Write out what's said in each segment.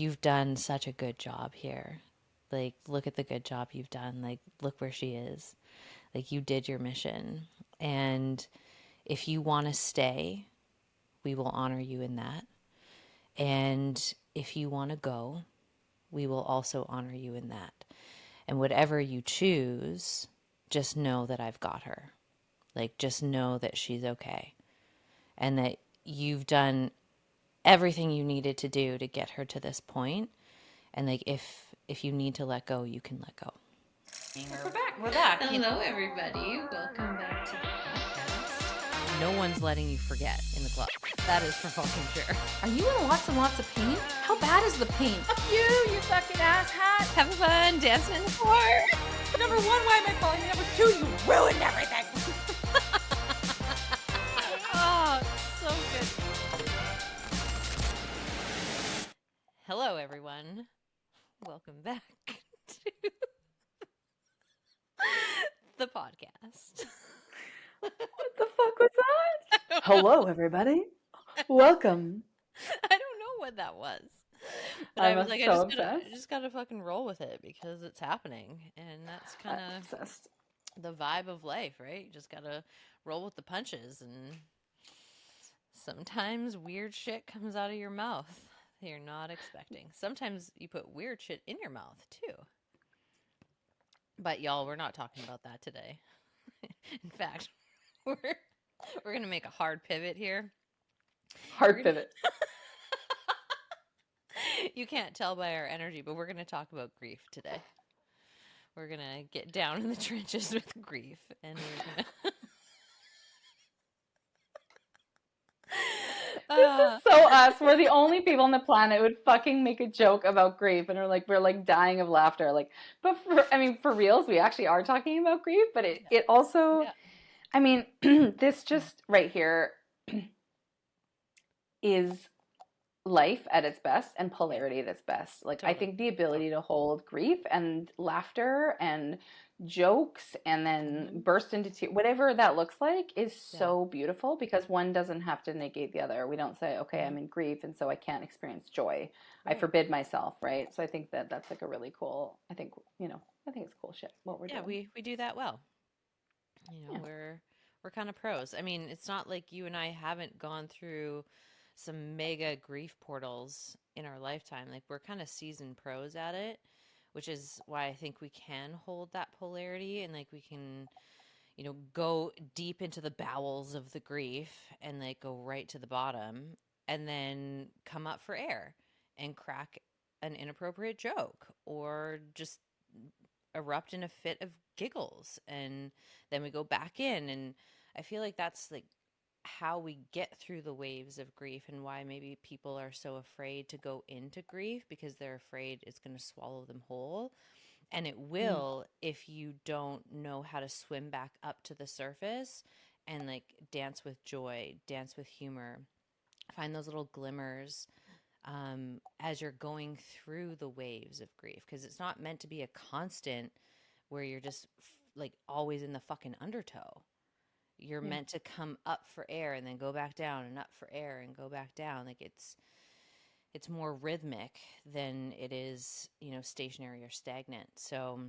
You've done such a good job here. Like, look at the good job you've done. Like, look where she is. Like, you did your mission. And if you want to stay, we will honor you in that. And if you want to go, we will also honor you in that. And whatever you choose, just know that I've got her. Like, just know that she's okay. And that you've done everything you needed to do to get her to this point. And like, if you need to let go, you can let go. We're back. Hello, everybody. Welcome back to the podcast. No one's letting you forget in the club. That is for fucking sure. Are you in lots and lots of pain? How bad is the pain? Fuck you fucking asshat. Having fun dancing in the floor. Number one, why am I calling you? Number two, you ruined everything. Oh, so good. Hello, everyone. Welcome back to the podcast. What the fuck was that? Hello, everybody. Welcome. I don't know what that was. But I'm I was like, so I just gotta fucking roll with it because it's happening. And that's kind of the vibe of life, right? You just gotta roll with the punches. And sometimes weird shit comes out of your mouth that you're not expecting. Sometimes you put weird shit in your mouth, too. But y'all, we're not talking about that today. In fact, we're going to make a hard pivot here. Hard pivot. You can't tell by our energy, but we're going to talk about grief today. We're going to get down in the trenches with grief. And we're going to... This is so us. We're the only people on the planet who would fucking make a joke about grief, and we're like dying of laughter. Like, but for reals, we actually are talking about grief. But it also, I mean, this just right here is life at its best and polarity at its best. Like, totally. I think the ability to hold grief and laughter and jokes and then burst into tears, whatever that looks like, is so beautiful, because one doesn't have to negate the other. We don't say, okay, I'm in grief and so I can't experience joy. Right. I forbid myself, right? So I think that's like a really cool, I think it's cool shit what we're doing. Yeah, we do that well. You know, we're kind of pros. I mean, it's not like you and I haven't gone through some mega grief portals in our lifetime. Like, we're kind of seasoned pros at it, which is why I think we can hold that polarity, and like we can, you know, go deep into the bowels of the grief and like go right to the bottom and then come up for air and crack an inappropriate joke or just erupt in a fit of giggles, and then we go back in. And I feel like that's like how we get through the waves of grief, and why maybe people are so afraid to go into grief, because they're afraid it's going to swallow them whole. And it will if you don't know how to swim back up to the surface and like dance with joy, dance with humor, find those little glimmers as you're going through the waves of grief, because it's not meant to be a constant where you're just like always in the fucking undertow. You're meant to come up for air and then go back down, and up for air and go back down. Like, it's more rhythmic than it is, you know, stationary or stagnant. So,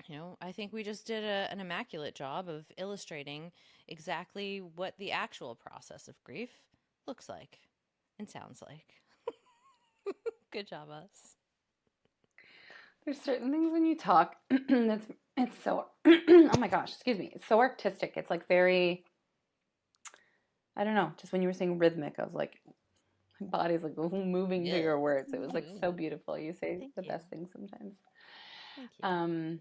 you know, I think we just did an immaculate job of illustrating exactly what the actual process of grief looks like and sounds like. Good job, us. There's certain things when you talk it's so oh my gosh, excuse me, it's so artistic. It's like very, I don't know, just when you were saying rhythmic, I was like, my body's like moving to your words. It was like so beautiful. You say best things sometimes. Thank you.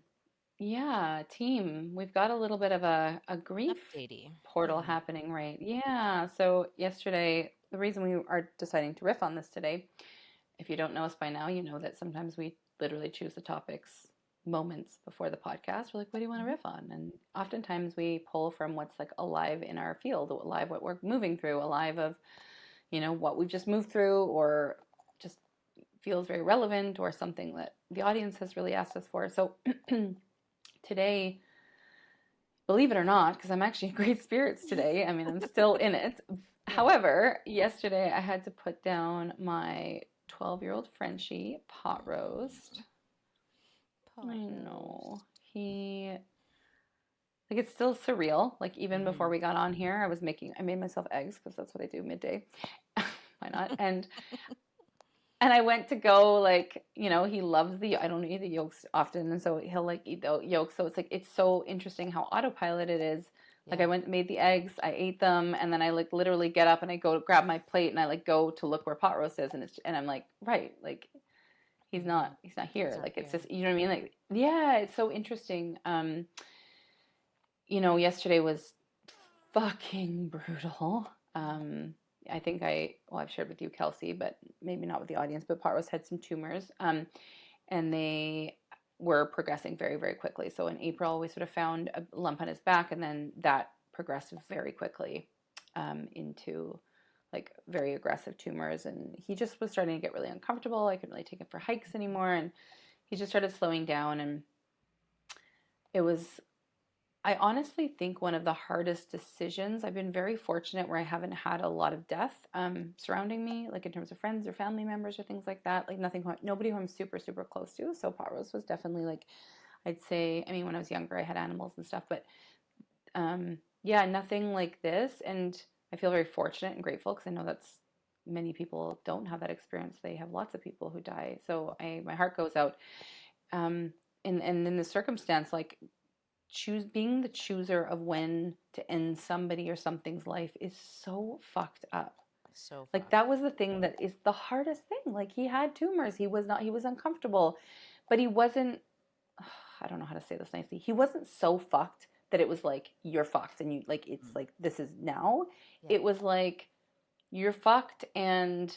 Yeah, team, we've got a little bit of a grief portal happening, right? Yeah. So yesterday, the reason we are deciding to riff on this today, if you don't know us by now, you know that sometimes we literally choose the topics moments before the podcast. We're like, what do you want to riff on? And oftentimes we pull from what's like alive in our field, alive what we're moving through, alive of, you know, what we've just moved through, or just feels very relevant, or something that the audience has really asked us for. So today, believe it or not, because I'm actually in great spirits today. I mean, I'm still in it. However, yesterday I had to put down my 12-year-old Frenchie, pot roast. Pot I roast. know. Like, it's still surreal. Like, even before we got on here, I made myself eggs because that's what I do midday. Why not? And I went to go, like, he loves I don't eat the yolks often, and so he'll like eat the yolks. So it's like, it's so interesting how autopilot it is. Like, Yeah. I went and made the eggs, I ate them, and then I like literally get up and I go to grab my plate and I like go to look where pot roast is, and I'm like, right, like he's not here. It's not Like, it's here. just, you know what I mean? Like, yeah, it's so interesting. Yesterday was fucking brutal. I think I've shared with you, Kelsey, but maybe not with the audience, but Parros had some tumors, and they were progressing very, very quickly. So in April, we sort of found a lump on his back, and then that progressed very quickly into like very aggressive tumors. And he just was starting to get really uncomfortable. I couldn't really take him for hikes anymore. And he just started slowing down. And it was I honestly think one of the hardest decisions. I've been very fortunate where I haven't had a lot of death surrounding me, like in terms of friends or family members or things like that. Like nobody who I'm super, super close to. So Pot Rose was definitely like, I'd say, I mean, when I was younger, I had animals and stuff, but yeah, nothing like this. And I feel very fortunate and grateful because I know that's many people don't have that experience. They have lots of people who die. So my heart goes out. And in the circumstance, like being the chooser of when to end somebody or something's life is so fucked up. So Like, fucked. that was the thing that is the hardest thing. Like, he had tumors. He was uncomfortable, but he wasn't, I don't know how to say this nicely. He wasn't so fucked that it was like, you're fucked and you like, it's like, this is now. Yeah. It was like, you're fucked and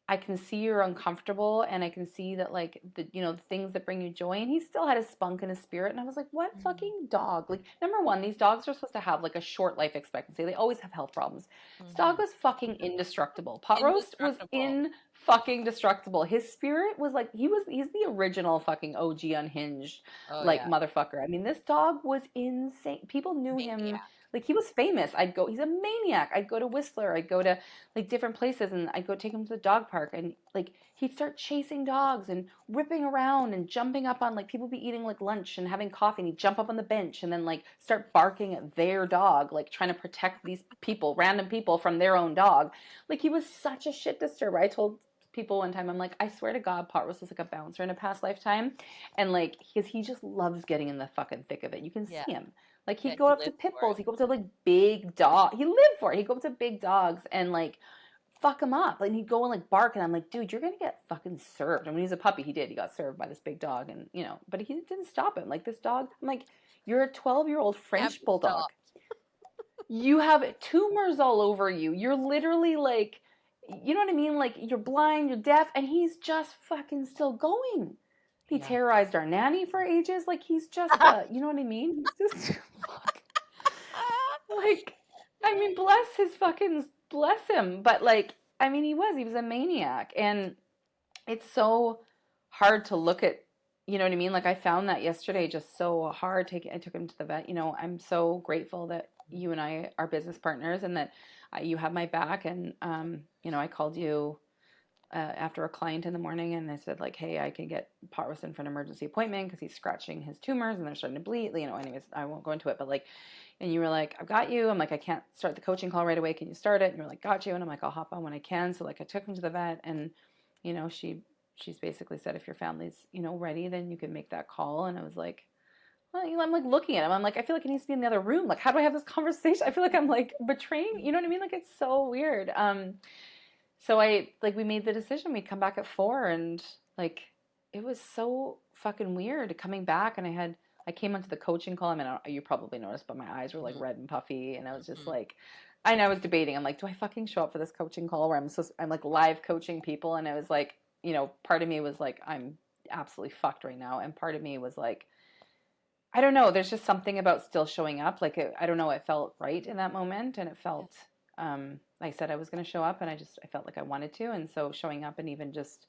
I can see you're uncomfortable and I can see that like the things that bring you joy, and he still had his spunk and his spirit, and I was like, what fucking dog? Like, number one, these dogs are supposed to have like a short life expectancy. They always have health problems. This dog was fucking indestructible. Pot roast was Indestructible. in fucking destructible. His spirit was like, he's the original fucking OG unhinged Oh like yeah. motherfucker. I mean, this dog was insane. People knew him. Maniac. Like, he was famous. He's a maniac. I'd go to Whistler. I'd go to like different places, and I'd go take him to the dog park, and like he'd start chasing dogs and ripping around and jumping up on, like, people be eating like lunch and having coffee, and he'd jump up on the bench and then like start barking at their dog, like trying to protect these people, random people, from their own dog. Like, he was such a shit disturber. I told people one time, I'm like, I swear to God, Pot was like a bouncer in a past lifetime, and like he just loves getting in the fucking thick of it. You can Yeah. see him. Like, Yeah. he'd go He up to lived pit for bulls. it. He'd go up to like big dog. He lived for it. He'd go up to big dogs and like fuck him up. And he'd go and like bark, and I'm like, dude, you're gonna get fucking served. And when he was a puppy, he did. He got served by this big dog, and but he didn't stop him. Like, this dog, I'm like, you're a 12-year-old Never French bulldog. stopped. You have tumors all over you. You're literally like, you know what I mean? Like, you're blind, you're deaf, and he's just fucking still going. He Yeah. terrorized our nanny for ages. Like, he's just you know what I mean? He's just fuck. Like, I mean, bless him. But like, I mean, he was a maniac, and it's so hard to look at. You know what I mean? Like, I found that yesterday just so hard. I took him to the vet. I'm so grateful that you and I are business partners, and that you have my back. And I called you after a client in the morning, and I said, like, hey, I can get Parvison for an emergency appointment because he's scratching his tumors and they're starting to bleed. Anyways, I won't go into it, but like, and you were like, I've got you. I'm like, I can't start the coaching call right away. Can you start it? And you're like, got you. And I'm like, I'll hop on when I can. So like, I took him to the vet, and she's basically said, if your family's ready, then you can make that call. And I was like, well, I'm like looking at him. I'm like, I feel like he needs to be in the other room. Like, how do I have this conversation? I feel like I'm like betraying. You know what I mean? Like, it's so weird. So we made the decision. We'd come back at 4, and like, it was so fucking weird coming back. And I came onto the coaching call. I mean, you probably noticed, but my eyes were like red and puffy, and I was just like, I was debating. I'm like, do I fucking show up for this coaching call where I'm like live coaching people? And I was like, part of me was like, I'm absolutely fucked right now, and part of me was like, I don't know. There's just something about still showing up. Like, I don't know. It felt right in that moment, and it felt. I said I was going to show up, and I felt like I wanted to, and so showing up and even just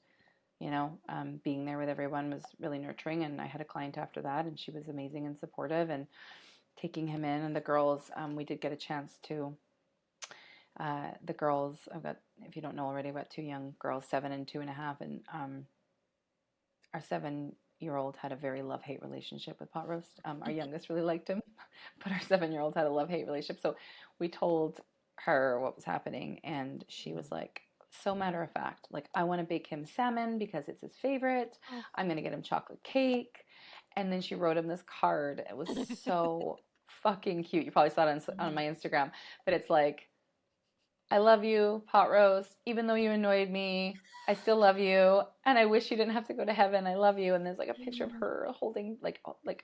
being there with everyone was really nurturing. And I had a client after that, and she was amazing and supportive, and taking him in, and the girls, we did get a chance to the girls, I've got, if you don't know already, I've got two young girls, 7 and 2.5, and our 7-year old had a very love-hate relationship with pot roast. Our youngest really liked him, but our 7-year old had a love-hate relationship. So we told her what was happening, and she was like, so matter of fact, like, I want to bake him salmon because it's his favorite. Oh. I'm going to get him chocolate cake. And then she wrote him this card. It was so fucking cute. You probably saw it on my Instagram, but it's like, I love you, pot roast. Even though you annoyed me, I still love you, and I wish you didn't have to go to heaven. I love you. And there's like a picture of her holding like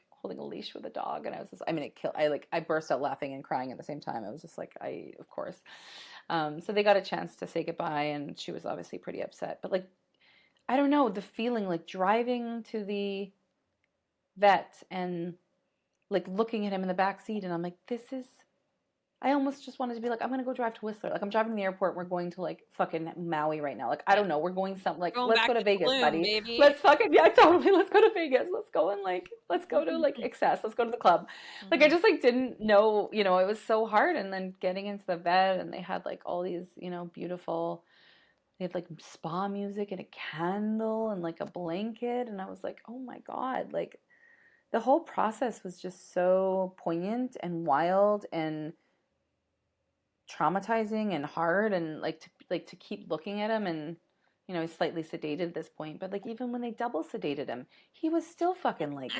holding a leash with a dog, and I was just, I mean, it killed. I burst out laughing and crying at the same time. I was just like, of course. So they got a chance to say goodbye, and she was obviously pretty upset. But like, I don't know, the feeling like driving to the vet and like looking at him in the back seat, and I'm like, this is. I almost just wanted to be like, I'm gonna go drive to Whistler. Like, I'm driving to the airport. We're going to like fucking Maui right now. Like, I don't know. We're going some like, Going let's back go to to Vegas, Tulum, buddy. baby. Let's fucking, yeah, totally. Let's go to Vegas. Let's go and like, let's go to like Excess. Let's go to the club. Like, I just like didn't know, it was so hard. And then getting into the bed, and they had like all these, beautiful. They had like spa music and a candle and like a blanket, and I was like, oh my god, like the whole process was just so poignant and wild and traumatizing and hard, and to keep looking at him, and he's slightly sedated at this point, but like even when they double sedated him, he was still fucking like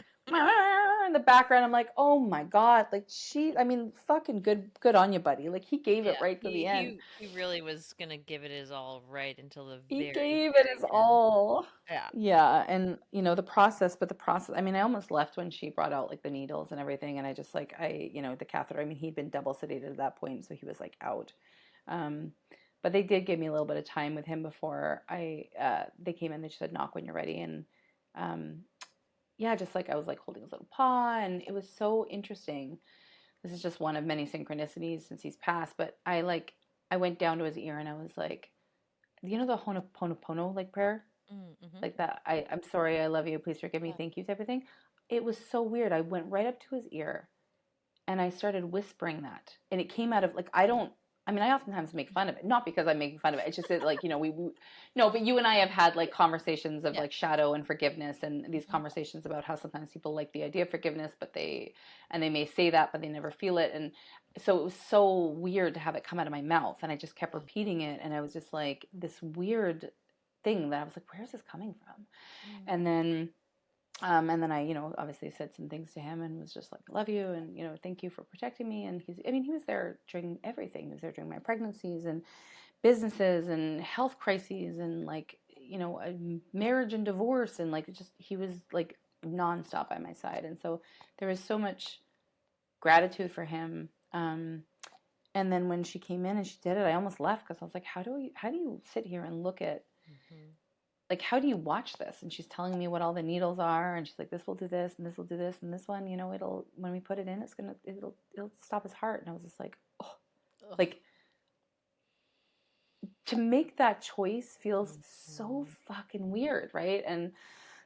in the background. I'm like, oh my god, like fucking good on you, buddy. Like he gave it right to the end. He really was gonna give it his all right until the He very, gave it very his end. all. Yeah. Yeah, and the process, I mean, I almost left when she brought out like the needles and everything, and I just like the catheter. I mean, he'd been double sedated at that point, so he was like out. But they did give me a little bit of time with him before they came in. They just said, knock when you're ready, and yeah, just like I was like holding his little paw, and it was so interesting. This is just one of many synchronicities since he's passed, but I went down to his ear, and I was like, the Ho'oponopono like prayer, like that. I'm sorry, I love you, please forgive me, thank you type of thing. It was so weird. I went right up to his ear, and I started whispering that, and it came out of like I oftentimes make fun of it, not because I'm making fun of it. It's just that like no, but you and I have had like conversations of like shadow and forgiveness, and these conversations about how sometimes people like the idea of forgiveness, but they may say that, but they never feel it, and so it was so weird to have it come out of my mouth, and I just kept repeating it, and I was just like this weird thing that I was like, where is this coming from? And then I, obviously said some things to him, and was just like, I love you, and, thank you for protecting me. And he was there during everything. He was there during my pregnancies and businesses and health crises and like, a marriage and divorce. And like, he was like nonstop by my side. And so there was so much gratitude for him. And then when she came in and she did it, I almost left because I was like, how do you sit here and look at, like, how do you watch this? And she's telling me what all the needles are, and she's like, this will do this, and this will do this, and this one, it'll, when we put it in, it'll stop his heart. And I was just like, oh, like, to make that choice feels so fucking weird, right? And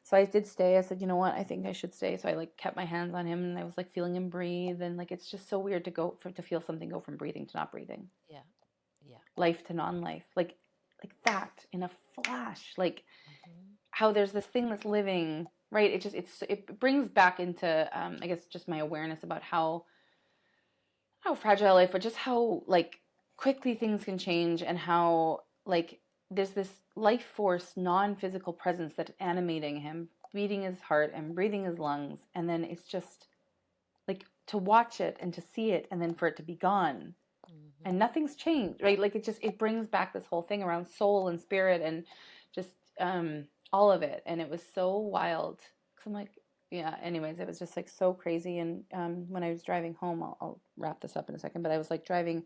so I did stay. I said, you know what, I think I should stay. So I like kept my hands on him, and I was like feeling him breathe, and like it's just so weird to feel something go from breathing to not breathing. Yeah. Yeah. Life to non-life. Like that in a flash. Like how there's this thing that's living, right? It brings back into I guess just my awareness about how fragile life, but just how like quickly things can change, and how like there's this life force, non-physical presence that's animating him, beating his heart and breathing his lungs, and then it's just like to watch it and to see it, and then for it to be gone, and nothing's changed, right? Like it brings back this whole thing around soul and spirit and just all of it, and it was so wild because I'm like, yeah, anyways, it was just like so crazy. And when I was driving home, I'll wrap this up in a second, but I was like driving,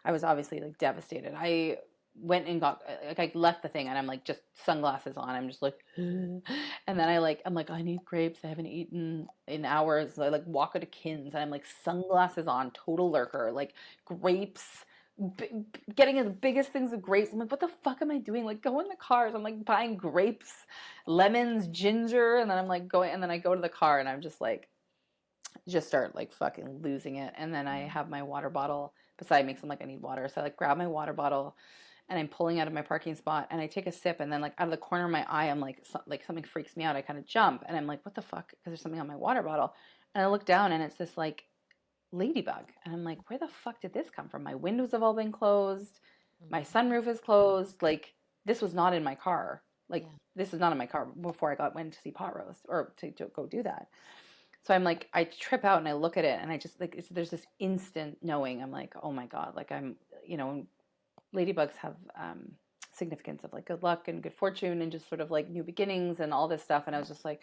I was obviously like devastated. I went and got like, I left the thing, and I'm like just sunglasses on, I'm just like and then I'm like, I need grapes, I haven't eaten in hours. So I like walk out to Kin's, and I'm like sunglasses on, total lurker, like grapes, getting the biggest things of grapes. I'm like, what the fuck am I doing? Like, go in the cars. I'm like buying grapes, lemons, ginger, and then I'm like going, and then I go to the car, and I'm just like, just start like fucking losing it. And then I have my water bottle beside me because I'm like, I need water. So I like grab my water bottle and I'm pulling out of my parking spot and I take a sip and then like out of the corner of my eye, I'm like, like something freaks me out. I kind of jump and I'm like, what the fuck? Because there's something on my water bottle. And I look down and it's this like ladybug. And I'm like, where the fuck did this come from? My windows have all been closed. My Mhm. sunroof is closed. Like this was not in my car. Like Yeah. this is not in my car before went to see pot roast or to go do that. So I'm like, I trip out and I look at it and I just like, there's this instant knowing. I'm like, oh my God, like I'm, ladybugs have significance of like good luck and good fortune and just sort of like new beginnings and all this stuff. And I was just like,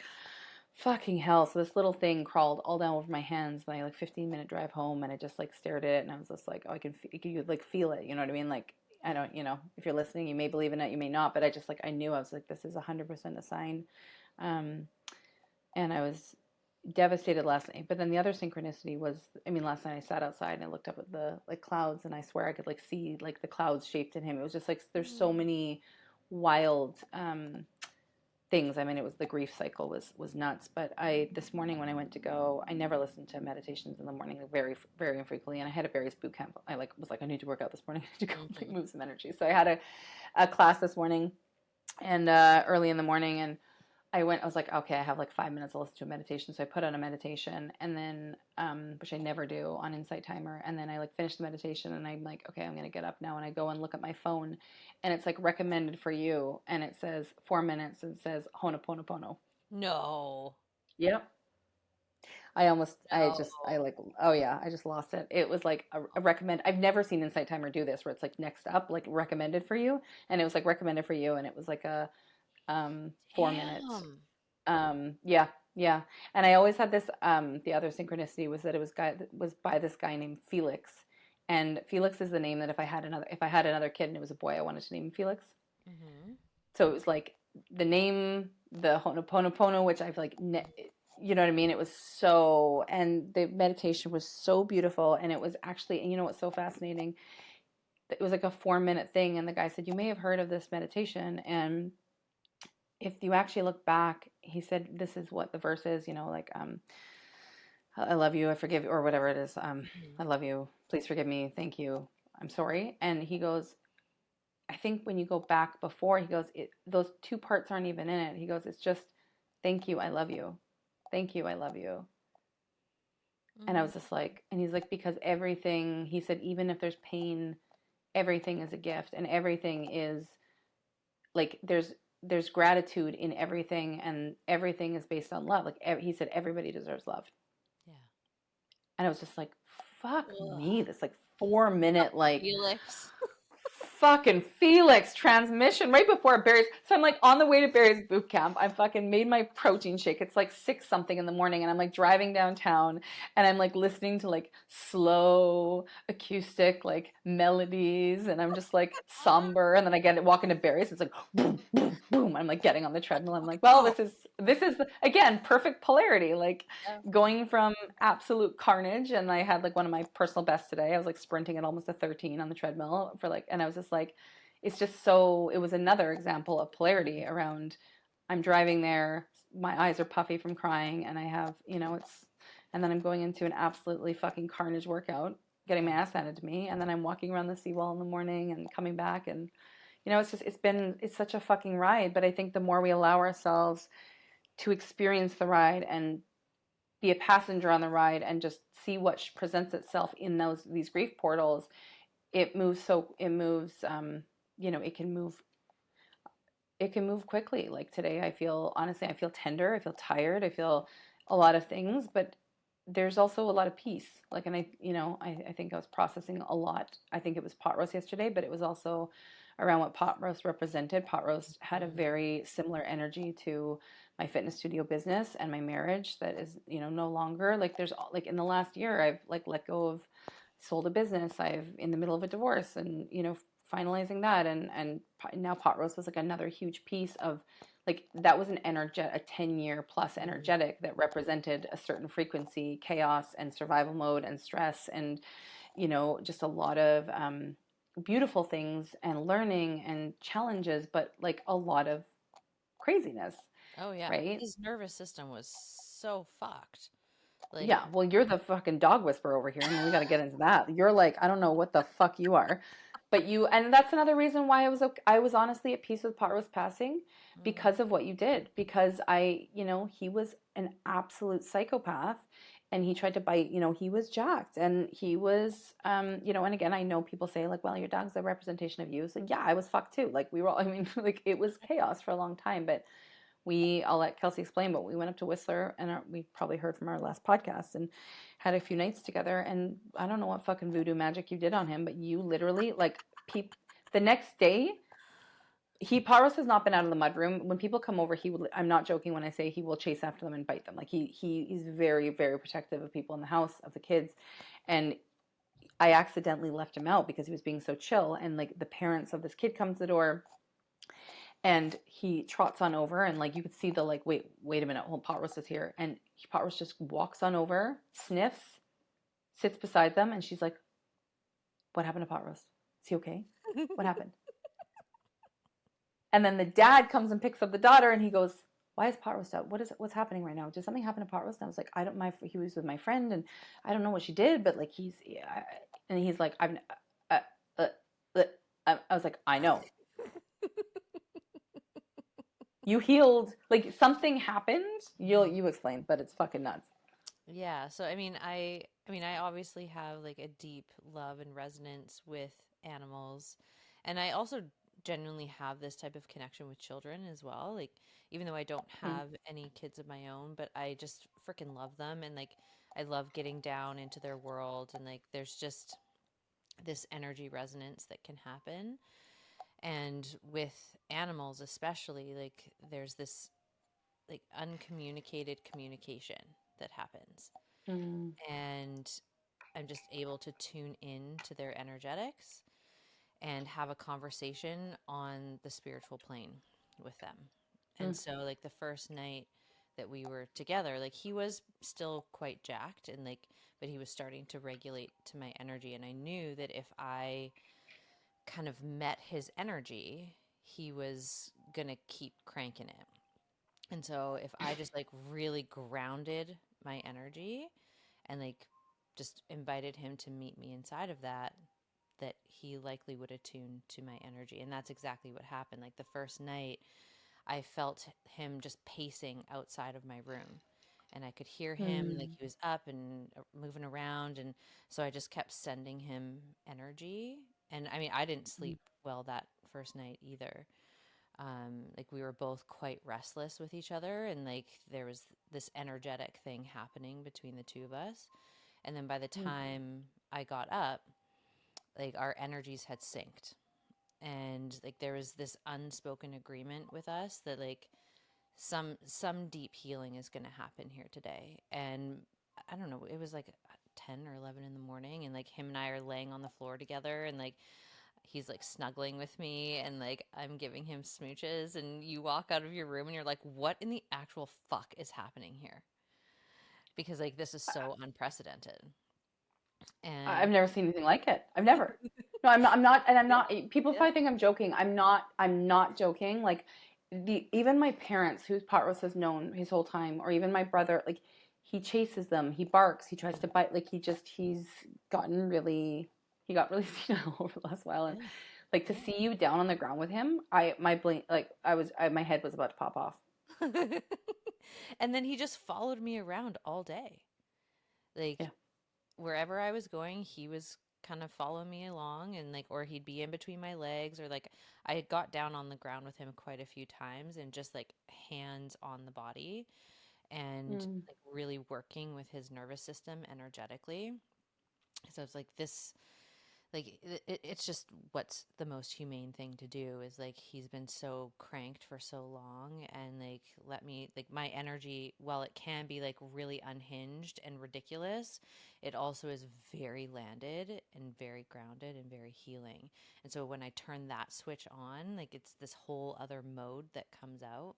fucking hell. So this little thing crawled all down over my hands, my like 15-minute drive home. And I just like stared at it and I was just like, oh, you like feel it. You know what I mean? Like, I don't, if you're listening, you may believe in it, you may not, but I just like, I knew I was like, this is 100% a sign. Um, and I was devastated last night. But then the other synchronicity was, I mean, last night I sat outside and I looked up at the like clouds and I swear I could like see like the clouds shaped in him. It was just like there's so Mm. many wild things. I mean, it was the grief cycle was nuts. But I this morning when I went to go, I never listened to meditations in the morning, like, very very infrequently. And I had a various boot camp. I like was like I need to work out this morning. I need to go like Mhm. move some energy. So I had a class this morning and early in the morning and I was like, okay, I have like 5 minutes to listen to a meditation. So I put on a meditation and then, which I never do on Insight Timer. And then I like finish the meditation and I'm like, okay, I'm going to get up now. And I go and look at my phone and it's like recommended for you. And it says 4 minutes and it says Ho'oponopono. No. Yep. I like, oh yeah, I just lost it. It was like a recommend. I've never seen Insight Timer do this where it's like next up, like recommended for you. And it was like recommended for you. And it was like a, 4 minute. Damn. Yeah, yeah. And I always had this the other synchronicity was that it was guy that was by this guy named Felix. And Felix is the name that if I had another kid and it was a boy, I wanted to name him Felix. Mhm. So it was like the name, the Ho'oponopono, which I've like you know what I mean? It was so, and the meditation was so beautiful. And it was actually, and you know what's so fascinating? It was like a 4 minute thing. And the guy said, you may have heard of this meditation. And if you actually look back, he said, this is what the verse is, like, I love you, I forgive you, or whatever it is. Mhm. I love you, please forgive me, thank you, I'm sorry. And he goes, I think when you go back before, he goes, those two parts aren't even in it. He goes, it's just, thank you, I love you. Thank you, I love you. And I Mhm. was just like, and he's like, because everything, he said, even if there's pain, everything is a gift and everything is like there's gratitude in everything and everything is based on love. Like he said, everybody deserves love. Yeah. And I was just like, fuck Ugh. me, this like 4 minute like Felix. fucking Felix transmission right before Barry's. So I'm like on the way to Barry's boot camp. I fucking made my protein shake. It's like 6 something in the morning, and I'm like driving downtown, and I'm like listening to like slow acoustic like melodies, and I'm just like somber. And then I walk into Barry's. It's like boom, boom, boom. I'm like getting on the treadmill. I'm like, well, Oh. this is again perfect polarity. Like Yeah. going from absolute carnage, and I had like one of my personal bests today. I was like sprinting at almost a 13 on the treadmill for like, and I was just like, it's just so, it was another example of polarity around, I'm driving there, my eyes are puffy from crying, and I have, and then I'm going into an absolutely fucking carnage workout, getting my Yeah. ass handed to me, and then I'm walking around the seawall in the morning and coming back, and it's such a fucking ride. But I think the more we allow ourselves to experience the ride and be a passenger on the ride and just see what presents itself in these grief portals, it moves, it can move quickly. Like today, honestly, I feel tender, I feel tired, I feel a lot of things, but there's also a lot of peace. Like, and I think I was processing a lot. I think it was pot roast yesterday, but it was also around what pot roast represented. Pot roast had a Mhm. very similar energy to my fitness studio business and my marriage that is, no longer like like in the last year, I've like let go of, sold a business. I've in the middle of a divorce and, finalizing that. And now pot roast was like another huge piece of like that was a 10-year plus Mhm. energetic that represented a certain frequency, chaos and survival mode and stress and just a lot of beautiful things and learning and challenges, but like a lot of craziness, Oh yeah. right? His nervous system was so fucked. Like, Yeah, well, you're the fucking dog whisperer over here, and we got to get into that. You're like, I don't know what the fuck you are, but you, and that's another reason why I was honestly at peace with Parv's passing mm, because of what you did. Because he was an absolute psychopath, and he tried to bite. He was jacked, and he was, and again, I know people say like, well, your dog's a representation of you. So yeah, I was fucked too. Like we were all, I mean, like it was chaos for a long time, but I'll let Kelsey explain, but we went up to Whistler and we probably heard from our last podcast and had a few nights together. And I don't know what fucking voodoo magic you did on him, but you literally like the next day, Paros has not been out of the mudroom. When people come over, I'm not joking when I say he will chase after them and bite them. Like he's very, very protective of people in the house, of the kids. And I accidentally left him out because he was being so chill. And like the parents of this kid come to the door and he trots on over and like you could see the like wait a minute, hold, Pot Roast is here, and Pot Roast just walks on over, sniffs, sits beside them, and she's like, what happened to Pot Roast? Is he okay? What happened? And then the dad comes and picks up the daughter and he goes, why is Pot Roast out? What's happening right now? Did something happen to Pot Roast? And I was like, I don't my he was with my friend and I don't know what she did, but like and he's like, uh, uh, uh, I was like, I know. You healed, like something happened. You explain, but it's fucking nuts. yeah. So I mean, I obviously have like a deep love and resonance with animals, and I also genuinely have this type of connection with children as well. Like, even though I don't Mm, have any kids of my own, but I just freaking love them, and like I love getting down into their world, and like there's just this energy resonance that can happen. And with animals especially, like there's this like uncommunicated communication that happens, mm, and I'm just able to tune in to their energetics and have a conversation on the spiritual plane with them. And mm, so like the first night that we were together, like he was still quite jacked, and like but he was starting to regulate to my energy, and I knew that if I kind of met his energy, he was going to keep cranking it. And so if I just like really grounded my energy and like just invited him to meet me inside of that, that he likely would attune to my energy. And that's exactly what happened. Like the first night, I felt him just pacing outside of my room. And I could hear him, like mm, he was up and moving around. And so I just kept sending him energy. And I mean, I didn't mm, sleep well that first night either. Like we were both quite restless with each other, and like there was this energetic thing happening between the two of us. And then by the mm, time I got up, like our energies had synced, and like there was this unspoken agreement with us that like some deep healing is going to happen here today. And I don't know, it was like 10 or 11 in the morning, and like him and I are laying on the floor together, and like he's like snuggling with me, and like I'm giving him smooches, and you walk out of your room and you're like, what in the actual fuck is happening here? Because like this is so unprecedented. I've And never seen anything like it. I've never. No, I'm not, and I'm yeah, not. People yeah. probably think I'm joking. I'm not. I'm not joking. Like even my parents, whose Pot Roast has known his whole time, or even my brother, like he chases them, he barks, he tries to bite. Like he's gotten really, he got really senile over the last while, and Yeah. like to see you down on the ground with him, my head was about to pop off. Yeah. And then he just followed me around all day. Like Yeah. wherever I was going, he was kind of following me along, and like or he'd be in between my legs, or like I had got down on the ground with him quite a few times, and just like hands on the body, and Mm, like really working with his nervous system energetically. So it's like this, like it's just what's the most humane thing to do is like he's been so cranked for so long, and like let me, like my energy, while it can be like really unhinged and ridiculous, it also is very landed and very grounded and very healing. And so when I turn that switch on, like it's this whole other mode that comes out.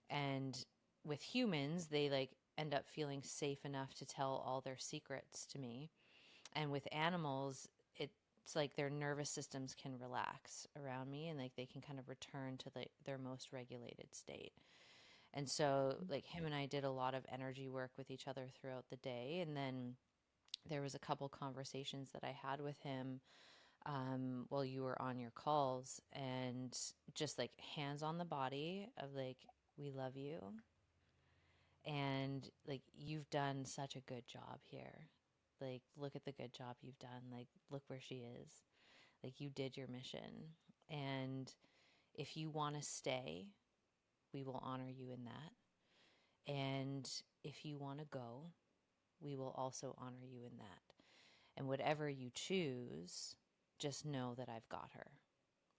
And with humans, they like end up feeling safe enough to tell all their secrets to me. And with animals, it's like their nervous systems can relax around me, and like they can kind of return to their most regulated state. And so like him and I did a lot of energy work with each other throughout the day. And then there was a couple conversations that I had with him while you were on your calls, and just like hands on the body of like, we love you, and like you've done such a good job here. Like, look at the good job you've done. Like, look where she is. Like, you did your mission. And if you want to stay, we will honor you in that. And if you want to go, we will also honor you in that. And whatever you choose, just know that I've got her.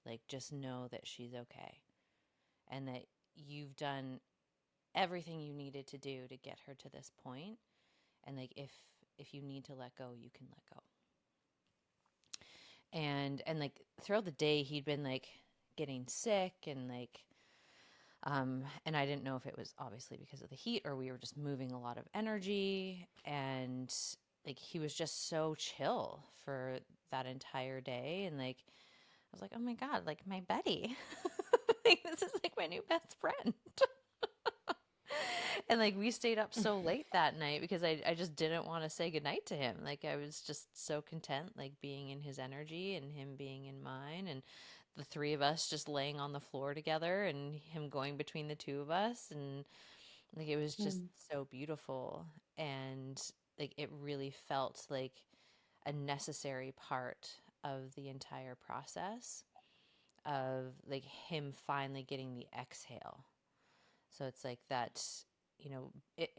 Like, just know that she's okay. And that you've done everything you needed to do to get her to this point. And like, if you need to let go, you can let go. And like throughout the day, he'd been like getting sick, and like and I didn't know if it was obviously because of the heat or we were just moving a lot of energy. And like he was just so chill for that entire day. And like I was like, oh my God, like my buddy. Like this is like my new best friend. And like we stayed up so late that night because I just didn't want to say goodnight to him. Like I was just so content, like being in his energy and him being in mine, and the three of us just laying on the floor together and him going between the two of us. And like it was just Mm. so beautiful. And like it really felt like a necessary part of the entire process of like him finally getting the exhale. So it's like that,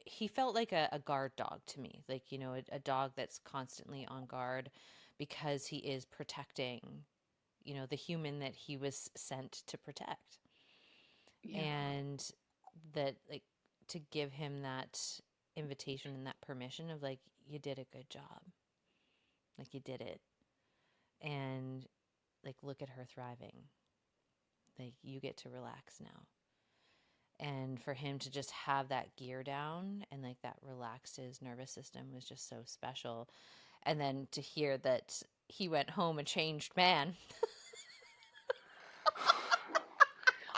he felt like a guard dog to me, like, a dog that's constantly on guard because he is protecting, the human that he was sent to protect. Yeah. And that, like, to give him that invitation and that permission of, like, you did a good job. Like, you did it. And, like, look at her thriving. Like, you get to relax now. And for him to just have that gear down and like that relaxed his nervous system was just so special. And then to hear that he went home a changed man.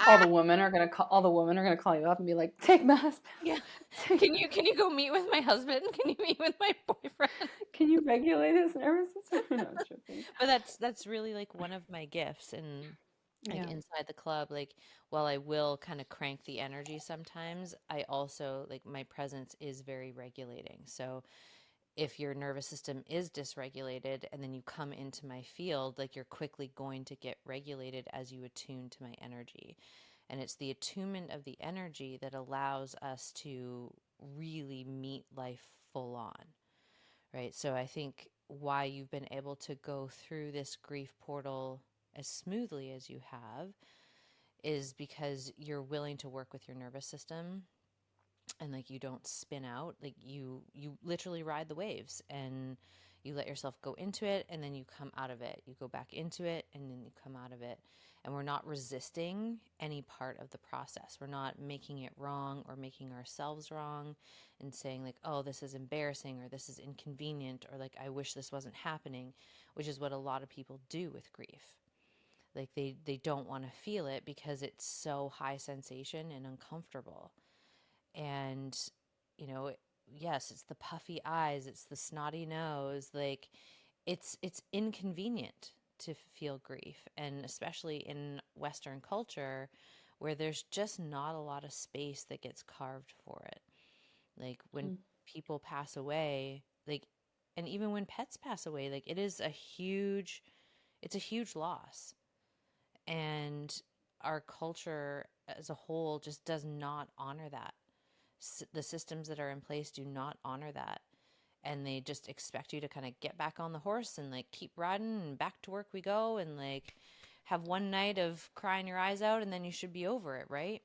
All the women are gonna call. All the women are gonna call you up and be like, "Take my husband. Yeah. Take, Can you go meet with my husband? Can you meet with my boyfriend? can you regulate his nervous system?" No, I'm joking. But that's really like one of my gifts. And like Yeah. inside the club, like while I will kind of crank the energy sometimes, I also like my presence is very regulating. So if your nervous system is dysregulated and then you come into my field, like you're quickly going to get regulated as you attune to my energy. And it's the attunement of the energy that allows us to really meet life full on, right? So I think why you've been able to go through this grief portal as smoothly as you have is because you're willing to work with your nervous system, and like you don't spin out. Like you literally ride the waves, and you let yourself go into it, and then you come out of it. You go back into it, and then you come out of it. And we're not resisting any part of the process. We're not making it wrong or making ourselves wrong and saying like, oh, this is embarrassing or this is inconvenient or like I wish this wasn't happening, which is what a lot of people do with grief. Like they don't want to feel it because it's so high sensation and uncomfortable. And you know yes, it's the puffy eyes, it's the snotty nose, like it's inconvenient to feel grief, and especially in Western culture where there's just not a lot of space that gets carved for it. Like when Mm. people pass away, like, and even when pets pass away, like it's a huge loss. And our culture as a whole just does not honor that. The systems that are in place do not honor that, and they just expect you to kind of get back on the horse and like keep riding and back to work we go, and like have one night of crying your eyes out and then you should be over it, right?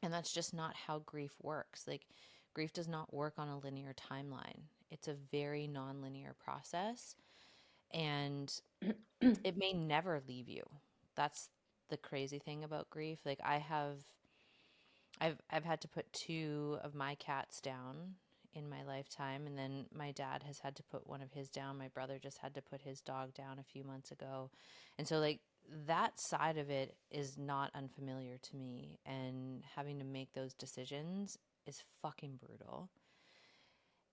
And that's just not how grief works. Like grief does not work on a linear timeline. It's a very non-linear process, and it may never leave you. That's the crazy thing about grief. Like I've had to put two of my cats down in my lifetime, and then my dad has had to put one of his down. My brother just had to put his dog down a few months ago. And so like that side of it is not unfamiliar to me. And having to make those decisions is fucking brutal.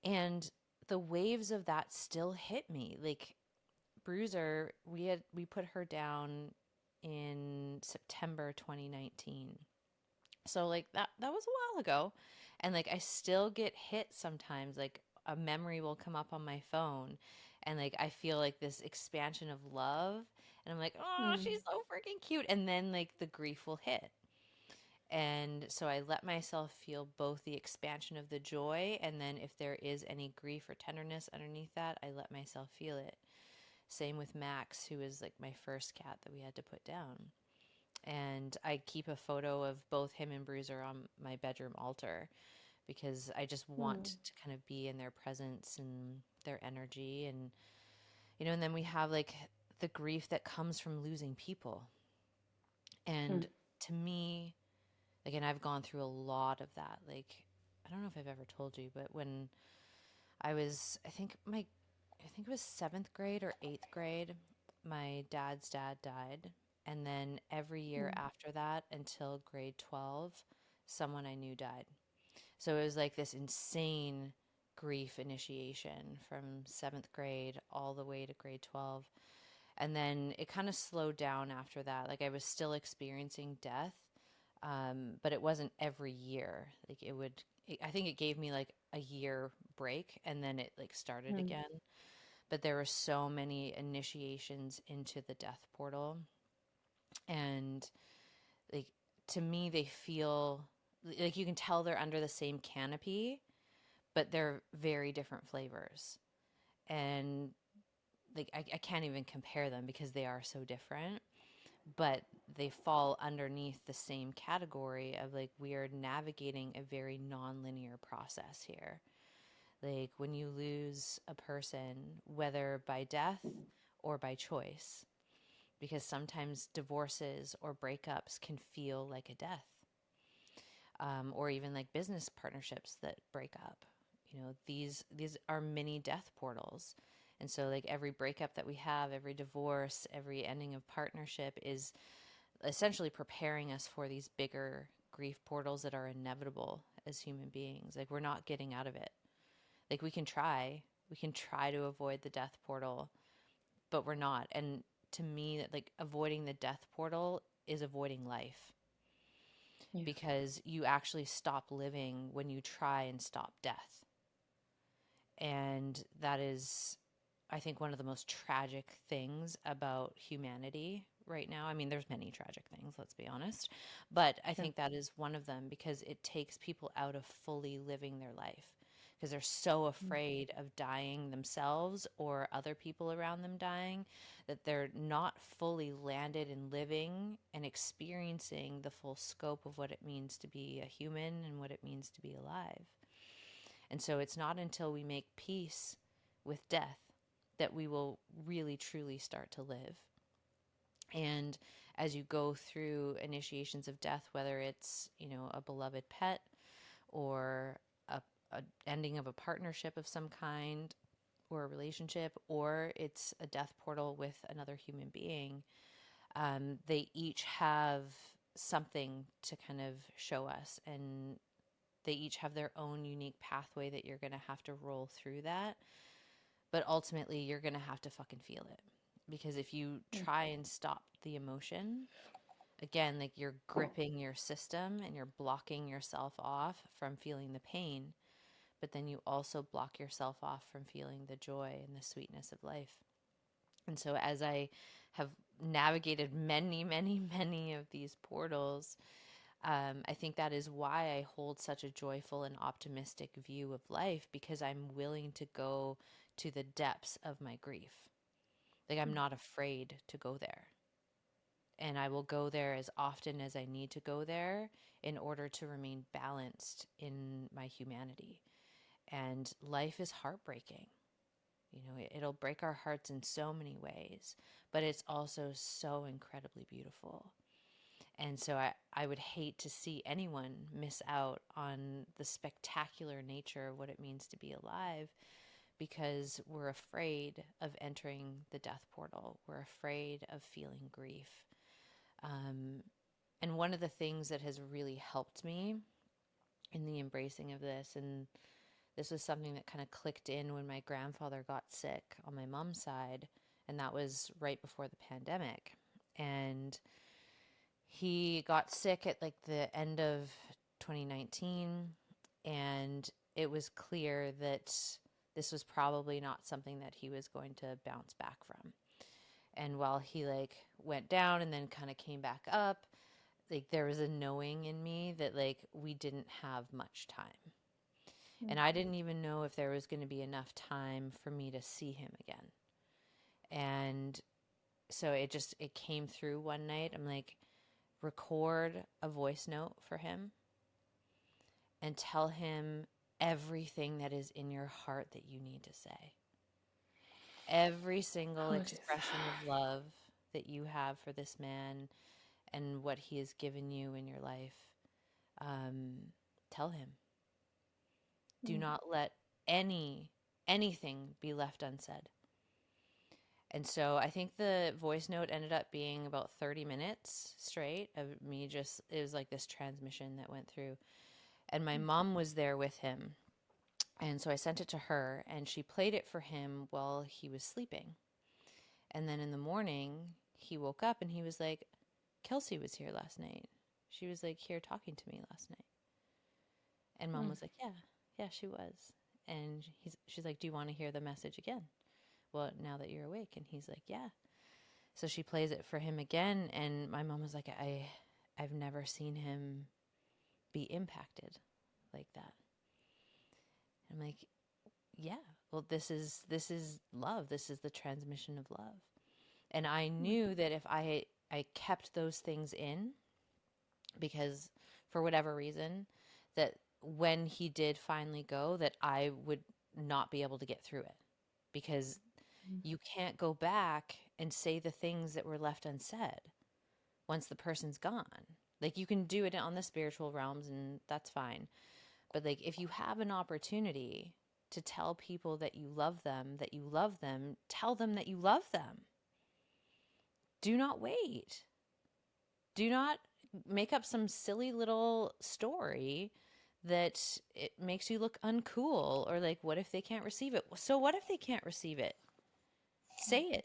And the waves of that still hit me. Like Bruiser, we put her down in September 2019. So like that was a while ago. And like I still get hit sometimes. Like a memory will come up on my phone and like I feel like this expansion of love and I'm like, "Oh, Mm. she's so freaking cute." And then like the grief will hit. And so I let myself feel both the expansion of the joy and then if there is any grief or tenderness underneath that, I let myself feel it. Same with Max, who is like my first cat that we had to put down. And I keep a photo of both him and Bruiser on my bedroom altar because I just want Mm. to kind of be in their presence and their energy. And, and then we have like the grief that comes from losing people. Mm. And to me, again, I've gone through a lot of that. Like, I don't know if I've ever told you, but when I was, I think it was seventh grade or eighth grade, my dad's dad died. And then every year Mm. after that until grade 12, someone I knew died. So it was like this insane grief initiation from seventh grade all the way to grade 12. And then it kind of slowed down after that. Like I was still experiencing death, but it wasn't every year. Like I think it gave me like a year break and then it like started Mm. again. But there were so many initiations into the death portal. And like to me, they feel like you can tell they're under the same canopy, but they're very different flavors. And like I can't even compare them because they are so different, but they fall underneath the same category of like we are navigating a very non-linear process here. Like when you lose a person, whether by death or by choice, because sometimes divorces or breakups can feel like a death, or even like business partnerships that break up. These are mini death portals. And so like every breakup that we have, every divorce, every ending of partnership is essentially preparing us for these bigger grief portals that are inevitable as human beings. Like we're not getting out of it. Like we can try to avoid the death portal, but we're not. And to me, that like avoiding the death portal is avoiding life Yeah. because you actually stop living when you try and stop death. And that is, I think, one of the most tragic things about humanity right now. I mean, there's many tragic things, let's be honest. But I Sure. think that is one of them because it takes people out of fully living their life because they're so Mm. afraid of dying themselves or other people around them dying that they're not fully landed in living and experiencing the full scope of what it means to be a human and what it means to be alive. And so it's not until we make peace with death that we will really truly start to live. And as you go through initiations of death, whether it's, a beloved pet or a ending of a partnership of some kind or a relationship, or it's a death portal with another human being, they each have something to kind of show us. And they each have their own unique pathway that you're going to have to roll through that. But ultimately, you're going to have to fucking feel it. Because if you Mm. try and stop the emotion, again, like you're gripping your system and you're blocking yourself off from feeling the pain. But then you also block yourself off from feeling the joy and the sweetness of life. And so, as I have navigated many, many, many of these portals, I think that is why I hold such a joyful and optimistic view of life because I'm willing to go to the depths of my grief. Like, I'm Mm. not afraid to go there. And I will go there as often as I need to go there in order to remain balanced in my humanity. And life is heartbreaking. It'll break our hearts in so many ways, but it's also so incredibly beautiful. And so I would hate to see anyone miss out on the spectacular nature of what it means to be alive because we're afraid of entering the death portal. We're afraid of feeling grief. Um, and one of the things that has really helped me in the embracing of this, and this was something that kind of clicked in when my grandfather got sick on my mom's side, and that was right before the pandemic. And he got sick at like the end of 2019, and it was clear that this was probably not something that he was going to bounce back from. And while he like went down and then kind of came back up, like there was a knowing in me that like we didn't have much time. And I didn't even know if there was going to be enough time for me to see him again. And so it came through one night. I'm like, record a voice note for him and tell him everything that is in your heart that you need to say. Every single Oh, jeez. expression of love that you have for this man and what he has given you in your life, tell him. Do not let anything be left unsaid. And so I think the voice note ended up being about 30 minutes straight of me just, it was like this transmission that went through. And my mom was there with him. And so I sent it to her, and she played it for him while he was sleeping. And then in the morning, he woke up and he was like, Kelsey was here last night. She was like here talking to me last night. And mom was like, yeah, she was. And she's like, do you want to hear the message again? Well, now that you're awake. And he's like, yeah. So she plays it for him again. And my mom was like, I've never seen him be impacted like that. I'm like, yeah, well, this is love. This is the transmission of love. And I knew that if I kept those things in, because for whatever reason, that when he did finally go, that I would not be able to get through it, because you can't go back and say the things that were left unsaid once the person's gone. Like you can do it on the spiritual realms and that's fine. But like if you have an opportunity to tell people that you love them, tell them that you love them. Do not wait. Do not make up some silly little story that it makes you look uncool, or like, what if they can't receive it? So what if they can't receive it? Say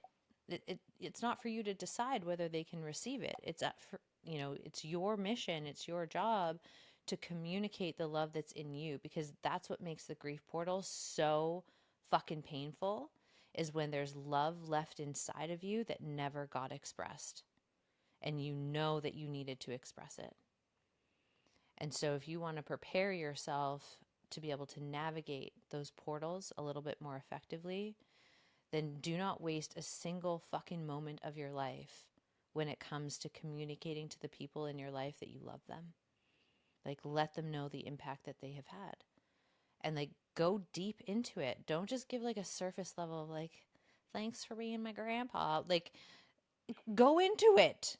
it. It's not for you to decide whether they can receive it. It's it's your mission, it's your job to communicate the love that's in you, because that's what makes the grief portal so fucking painful, is when there's love left inside of you that never got expressed, and you know that you needed to express it. And so if you want to prepare yourself to be able to navigate those portals a little bit more effectively, then do not waste a single fucking moment of your life when it comes to communicating to the people in your life that you love them. Like, let them know the impact that they have had. And like, go deep into it. Don't just give like a surface level of like, thanks for being my grandpa. Like, go into it.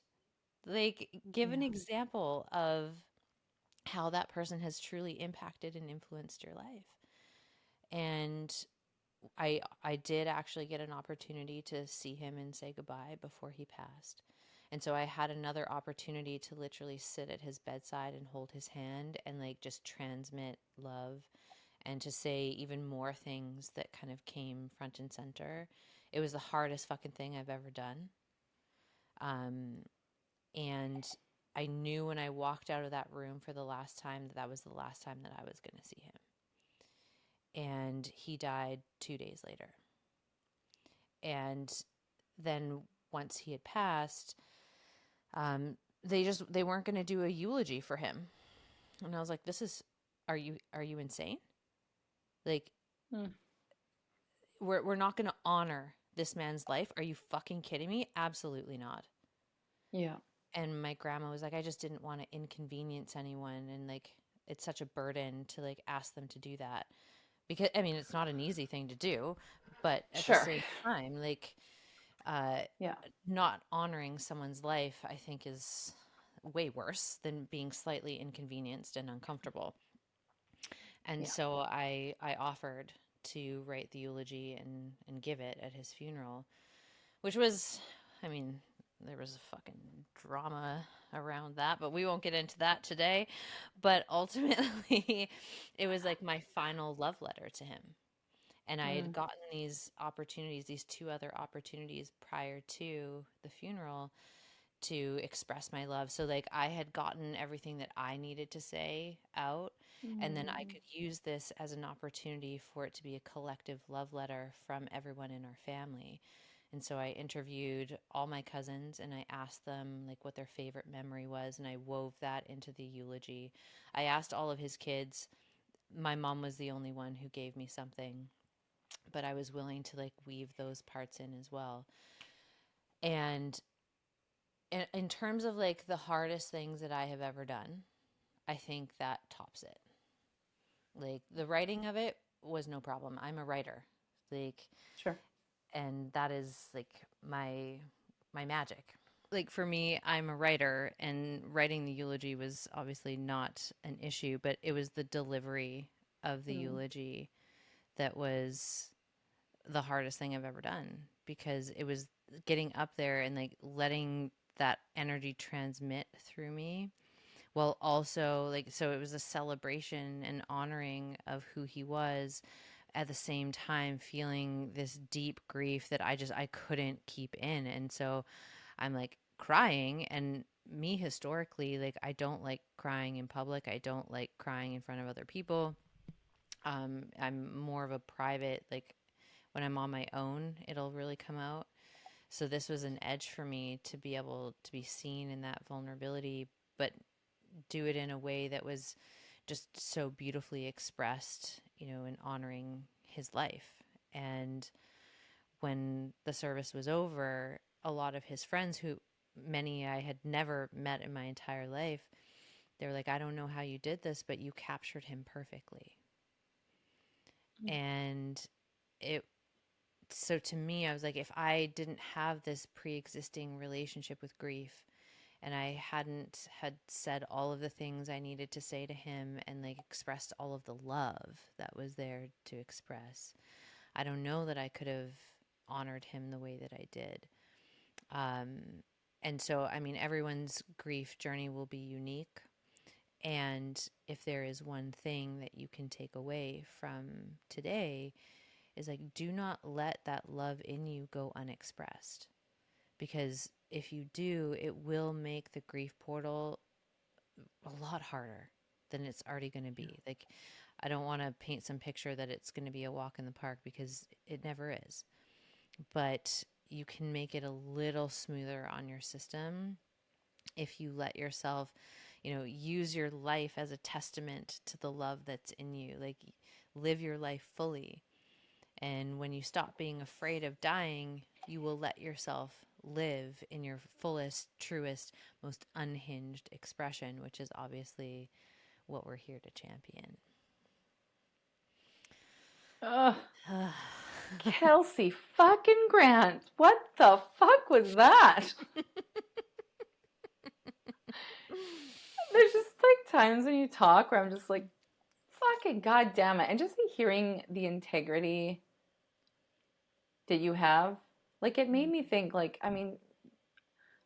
Like, give an example of how that person has truly impacted and influenced your life. And I did actually get an opportunity to see him and say goodbye before he passed. And so I had another opportunity to literally sit at his bedside and hold his hand and like just transmit love, and to say even more things that kind of came front and center. It was the hardest fucking thing I've ever done. And I knew when I walked out of that room for the last time that that was the last time that I was going to see him. And he died 2 days later. And then once he had passed, they weren't going to do a eulogy for him. And I was like, are you insane? Like, we're not going to honor this man's life. Are you fucking kidding me? Absolutely not. Yeah. And my grandma was like, I just didn't want to inconvenience anyone. And like, it's such a burden to like ask them to do that. Because, I mean, it's not an easy thing to do, but at the same time, like, not honoring someone's life, I think, is way worse than being slightly inconvenienced and uncomfortable. And so I offered to write the eulogy and give it at his funeral, which was, I mean, there was a fucking drama around that, but we won't get into that today. But ultimately, it was like my final love letter to him. And I had Mm. gotten these opportunities, these two other opportunities prior to the funeral to express my love. So, like, I had gotten everything that I needed to say out, and then I Mm. could use this as an opportunity for it to be a collective love letter from everyone in our family. And so I interviewed all my cousins and I asked them like what their favorite memory was, and I wove that into the eulogy. I asked all of his kids. My mom was the only one who gave me something, but I was willing to like weave those parts in as well. And in terms of like the hardest things that I have ever done, I think that tops it. Like the writing of it was no problem. I'm a writer. Like, Sure. and that is like my magic. Like for me, I'm a writer, and writing the eulogy was obviously not an issue, but it was the delivery of the Mm. eulogy that was the hardest thing I've ever done, because it was getting up there and like letting that energy transmit through me, while also like, so it was a celebration and honoring of who he was, at the same time feeling this deep grief that I couldn't keep in. And so I'm like crying, and me historically, like I don't like crying in public. I don't like crying in front of other people. I'm more of a private, like when I'm on my own, it'll really come out. So this was an edge for me to be able to be seen in that vulnerability, but do it in a way that was just so beautifully expressed, in honoring his life. And when the service was over, a lot of his friends, who many I had never met in my entire life, they were like, I don't know how you did this, but you captured him perfectly. Mm. And it, so to me, I was like, if I didn't have this pre existing relationship with grief, and I hadn't had said all of the things I needed to say to him and like expressed all of the love that was there to express, I don't know that I could have honored him the way that I did. Um, and so, I mean, everyone's grief journey will be unique. And if there is one thing that you can take away from today, is like, do not let that love in you go unexpressed. Because if you do, it will make the grief portal a lot harder than it's already going to be. Like, I don't want to paint some picture that it's going to be a walk in the park, because it never is. But you can make it a little smoother on your system if you let yourself, use your life as a testament to the love that's in you. Like, live your life fully. And when you stop being afraid of dying, you will let yourself live in your fullest, truest, most unhinged expression, which is obviously what we're here to champion. Ugh. Kelsey fucking Grant. What the fuck was that? There's just like times when you talk where I'm just like, fucking goddamn it. And just hearing the integrity that you have, like it made me think, like, I mean,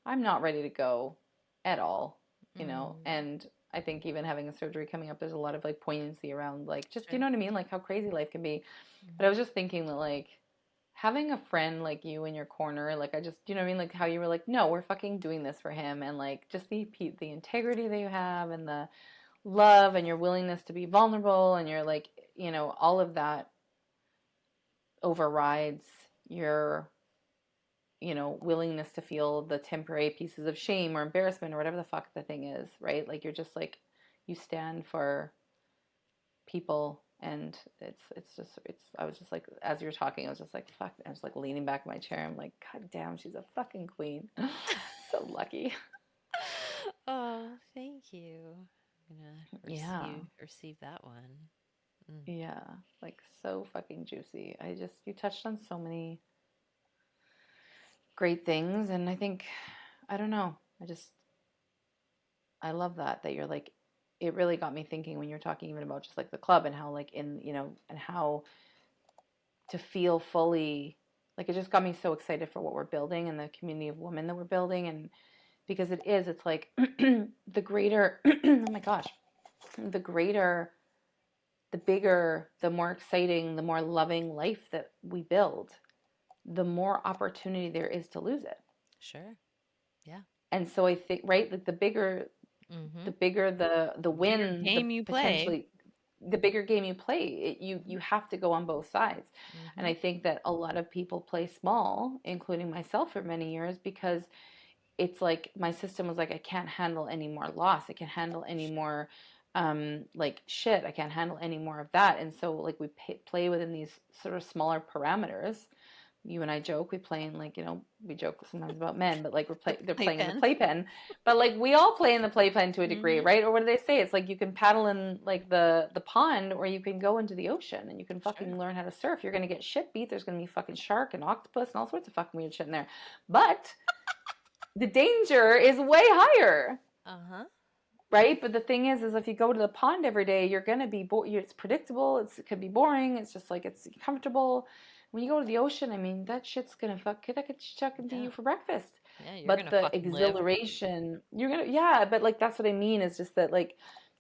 I'm not ready to go at all, and I think even having a surgery coming up, there's a lot of like poignancy around like just, you Sure. know what I mean? Like how crazy life can be. But I was just thinking that like having a friend like you in your corner, like I just, you know what I mean? Like how you were like, no, we're fucking doing this for him. And like just the integrity that you have and the love and your willingness to be vulnerable and you're like, all of that overrides your willingness to feel the temporary pieces of shame or embarrassment or whatever the fuck the thing is, right? Like you're just like you stand for people and it's I was just like as you're talking, I was just like fuck, I was like leaning back in my chair. I'm like, God damn, she's a fucking queen. So lucky. Oh, thank you. I'm gonna Yeah. receive that one. Mm. Yeah. Like so fucking juicy. You touched on so many great things and I think I don't know. I love that you're like, it really got me thinking when you're talking even about just like the club and how like and how to feel fully Like it just got me so excited for what we're building and the community of women that we're building. And because it's like the greater, oh my gosh, the greater, the bigger, the more exciting, the more loving life that we build, the more opportunity there is to lose it. Sure. Yeah. And so I think, right, like Mm-hmm. the bigger the Bigger win, the game you play. potentially the bigger game you play, you have to go on both sides. And Mm-hmm. I think that a lot of people play small, including myself for many years, because it's like my system was like, I can't handle any more loss. I can't handle any more like shit. I can't handle any more of that. And so like we play within these sort of smaller parameters. You and I joke, we play in like, we joke sometimes about men, but like The they're playing in the playpen. playpen. But like we all play in the playpen to a degree, Mm-hmm. right? Or what do they say? It's like you can paddle in like the pond, or you can go into the ocean and you can Sure. fucking learn how to surf. You're gonna get shit beat. There's gonna be fucking shark and octopus and all sorts of fucking weird shit in there. But the danger is way higher. Uh-huh. Right, but the thing is if you go to the pond every day, you're gonna be it's predictable. It could be boring. It's just like it's comfortable. When you go to the ocean, I mean, that shit's gonna that could chuck into Yeah. you for breakfast. Yeah, you're But gonna the fucking live. exhilaration, yeah. But like that's what I mean is just that like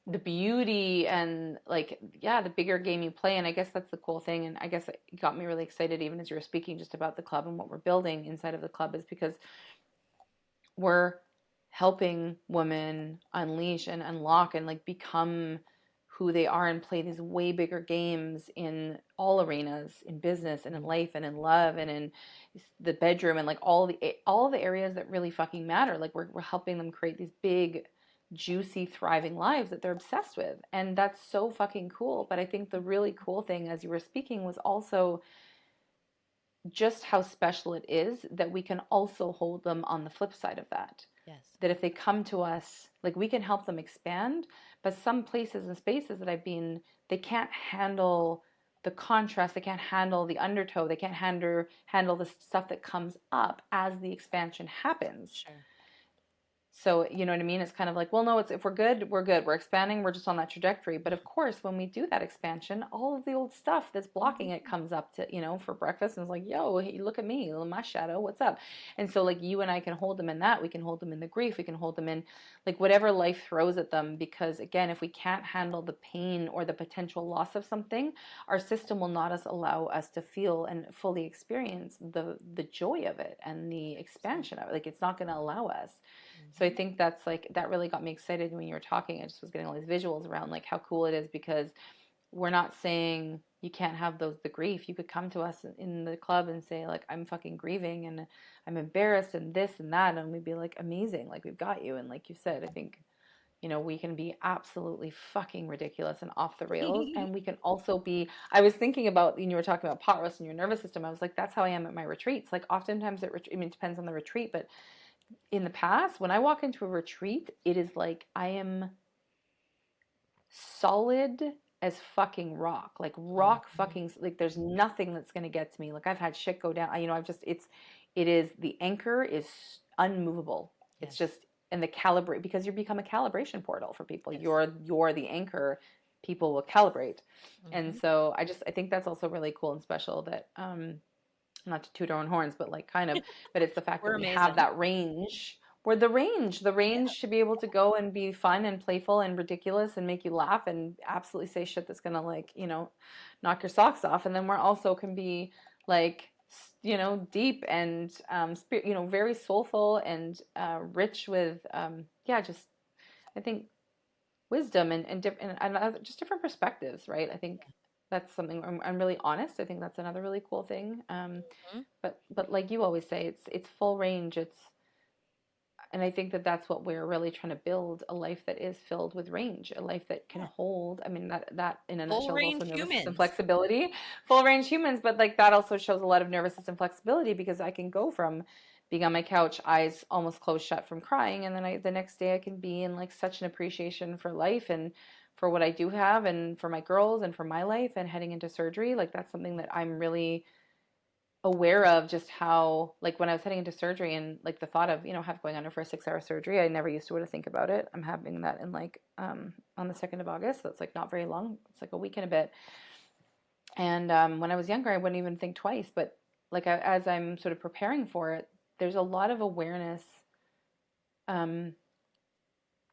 the beauty and like the bigger game you play, and I guess that's the cool thing. And I guess it got me really excited even as you were speaking just about the club and what we're building inside of the club is because we're helping women unleash and unlock and like become who they are and play these way bigger games in all arenas, in business and in life and in love and in the bedroom and like all the areas that really fucking matter. Like we're helping them create these big juicy thriving lives that they're obsessed with, and that's so fucking cool. But I think the really cool thing as you were speaking was also just how special it is that we can also hold them on the flip side of that. Yes. That if they come to us, like we can help them expand, but some places and spaces that I've been, they can't handle the contrast, they can't handle the undertow, they can't handle the stuff that comes up as the expansion happens. Sure. So, you know what I mean? It's kind of like, well, no, it's if we're good, we're good. We're expanding, we're just on that trajectory. But of course, when we do that expansion, all of the old stuff that's blocking it comes up to, for breakfast and it's like, yo, hey, look at me, my shadow, what's up? And so, like, you and I can hold them in that. We can hold them in the grief. We can hold them in, like, whatever life throws at them. Because, again, if we can't handle the pain or the potential loss of something, our system will not allow us to feel and fully experience the joy of it and the expansion of it. Like, it's not going to allow us. So I Mm-hmm. think that's like that really got me excited when you were talking. I just was getting all these visuals around like how cool it is because we're not saying you can't have the grief. You could come to us in the club and say like I'm fucking grieving and I'm embarrassed and this and that, and we'd be like amazing, like we've got you. And like you said, I think we can be absolutely fucking ridiculous and off the rails, and we can also be. I was thinking about when you were talking about pot roast and your nervous system. I was like, that's how I am at my retreats. Like oftentimes I mean, it depends on the retreat, but in the past, when I walk into a retreat, it is like I am solid as fucking rock. Like rock Mm-hmm. fucking like there's nothing that's going to get to me. Like I've had shit go down. I've just it is the anchor is unmovable. It's Yes. just and the calibrate because you become a calibration portal for people. Yes. You're the anchor. People will calibrate. And Mm-hmm. so I think that's also really cool and special that not to toot our own horns, but like kind of, but it's the fact that We're we have amazing. that range. We're the range to be able to go and be fun and playful and ridiculous and make you laugh and absolutely say shit that's gonna like, knock your socks off. And then we're also can be like, deep and very soulful and rich with just I think wisdom and different and just different perspectives, right? I think that's something I'm really honest. I think that's another really cool thing. Mm-hmm. But like you always say, it's full range. And I think that that's what we're really trying to build, a life that is filled with range, a life that can Yeah. hold. I mean, that in a Full nutshell is also range nervous system humans. flexibility, full range humans. But like that also shows a lot of nervous system flexibility because I can go from being on my couch, eyes almost closed shut from crying, and then the next day I can be in like such an appreciation for life and for what I do have and for my girls and for my life and heading into surgery. Like that's something that I'm really aware of just how like when I was heading into surgery and like the thought of have going under for a 6-hour surgery. I never used to want to think about it. I'm having that in like on the 2nd of August, so it's like not very long. It's like a week and a bit. And when I was younger I wouldn't even think twice, but like as I'm sort of preparing for it, there's a lot of awareness, um,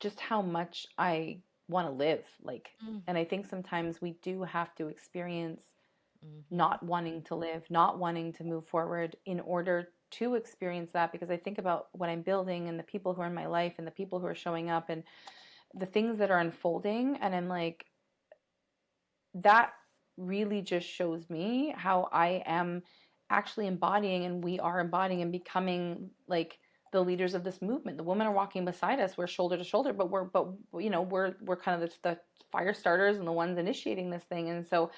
just how much I want to live. Like, Mm. and I think sometimes we do have to experience Mm-hmm. not wanting to live, not wanting to move forward in order to experience that. Because I think about what I'm building and the people who are in my life and the people who are showing up and the things that are unfolding. And I'm like, that really just shows me how I am actually embodying and we are embodying and becoming like the leaders of this movement. The women are walking beside us. We're shoulder to shoulder, but we're kind of the fire starters and the ones initiating this thing. And so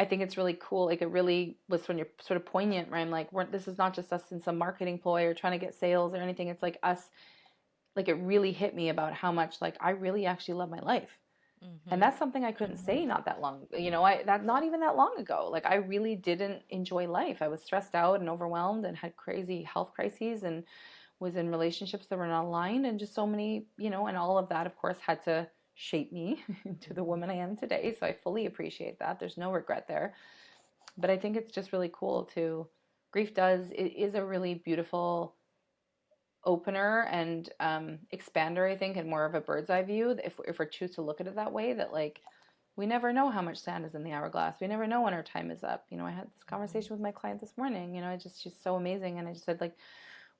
I think it's really cool. Like it really was when you're sort of poignant, right? I'm like, this is not just us in some marketing ploy or trying to get sales or anything. It's like us, like it really hit me about how much like I really actually love my life. And Mm-hmm. that's something I couldn't say not that long, that not even that long ago. Like I really didn't enjoy life. I was stressed out and overwhelmed and had crazy health crises and was in relationships that were not aligned and just so many, and all of that of course had to shape me into the woman I am today. So I fully appreciate that. There's no regret there. But I think it's just really cool to it is a really beautiful opener and expander, I think, and more of a bird's eye view. If we choose to look at it that way, that like we never know how much sand is in the hourglass. We never know when our time is up. I had this Mm-hmm. conversation with my client this morning. She's so amazing, and I just said like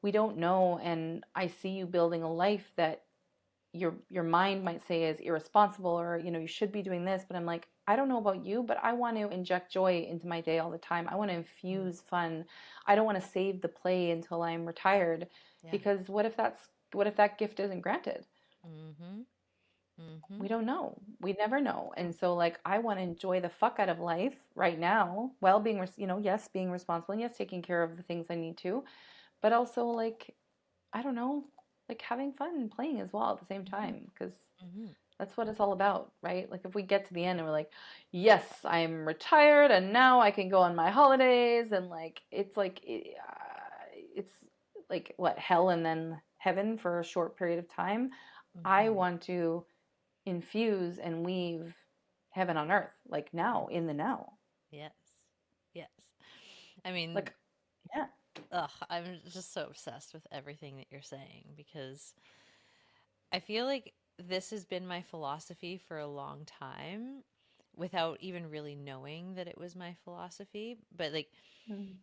we don't know, and I see you building a life that your mind might say is irresponsible or you should be doing this, but I'm like I don't know about you, but I want to inject joy into my day all the time. I want to infuse fun. I don't want to save the play until I'm retired, Yeah. because what if that gift isn't granted? Mm-hmm. Mm-hmm. We don't know. We never know. And so like I want to enjoy the fuck out of life right now while being yes, being responsible, and yes, taking care of the things I need to, but also like I don't know, like having fun and playing as well at the same Mm-hmm. time, because Mm-hmm. that's what it's all about, right? Like if we get to the end and we're like, yes, I'm retired and now I can go on my holidays, and like it's like what, hell and then heaven for a short period of time. I Mm-hmm. want to infuse and weave heaven on earth, like Yes. now, in the now. Yes. Yes. I mean, Like, yeah. ugh, I'm just so obsessed with everything that you're saying because I feel like this has been my philosophy for a long time without even really knowing that it was my philosophy. But like Mm.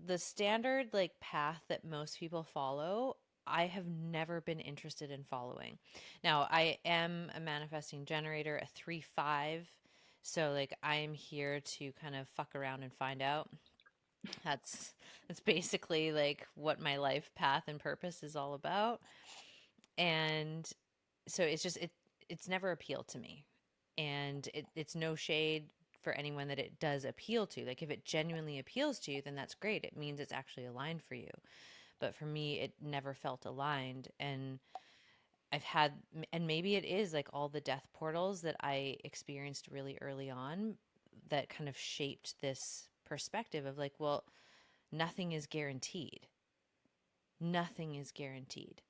the standard like path that most people follow, I have never been interested in following. Now, I am a manifesting generator, a 3-5. So like I am here to kind of fuck around and find out. That's that's basically like what my life path and purpose is all about. And so it's never appealed to me. And it's no shade for anyone that it does appeal to. Like if it genuinely appeals to you, then that's great. It means it's actually aligned for you. But for me, it never felt aligned. And I've had, and maybe it is like all the death portals that I experienced really early on that kind of shaped this perspective of like, well, nothing is guaranteed. Nothing is guaranteed.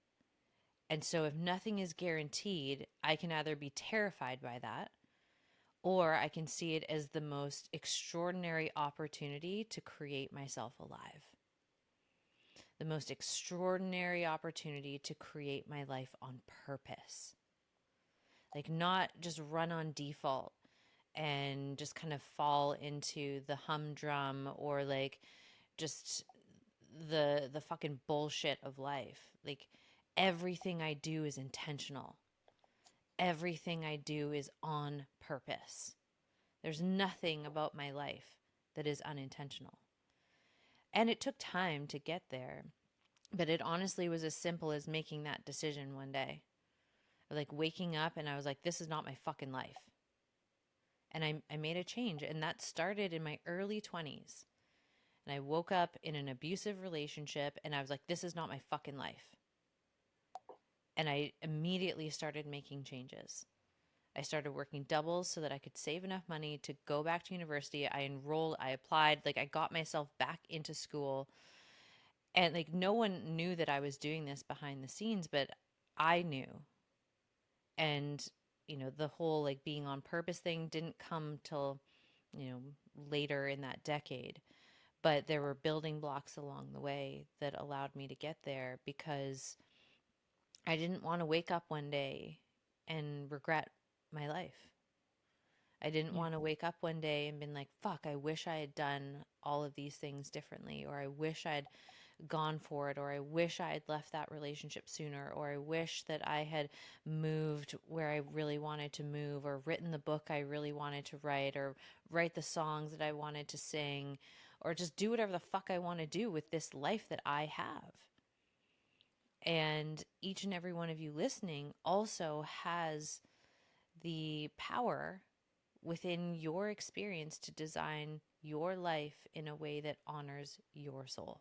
And so if nothing is guaranteed, I can either be terrified by that or I can see it as the most extraordinary opportunity to create myself alive. The most extraordinary opportunity to create my life on purpose. Like, not just run on default and just kind of fall into the humdrum or like just the fucking bullshit of life. Like, everything I do is intentional. Everything I do is on purpose. There's nothing about my life that is unintentional. And it took time to get there, but it honestly was as simple as making that decision one day. Like waking up and I was like, this is not my fucking life. And I made a change. And that started in my early 20s. And I woke up in an abusive relationship and I was like, this is not my fucking life. And I immediately started making changes. I started working doubles so that I could save enough money to go back to university. I enrolled, I applied, like I got myself back into school. And like no one knew that I was doing this behind the scenes, but I knew. And the whole like being on purpose thing didn't come till, you know, later in that decade. but there were building blocks along the way that allowed me to get there because I didn't want to wake up one day and regret my life. I didn't Yeah. want to wake up one day and been like, fuck, I wish I had done all of these things differently, or I wish I'd gone for it, or I wish I had left that relationship sooner, or I wish that I had moved where I really wanted to move, or written the book I really wanted to write, or write the songs that I wanted to sing, or just do whatever the fuck I want to do with this life that I have. And each and every one of you listening also has the power within your experience to design your life in a way that honors your soul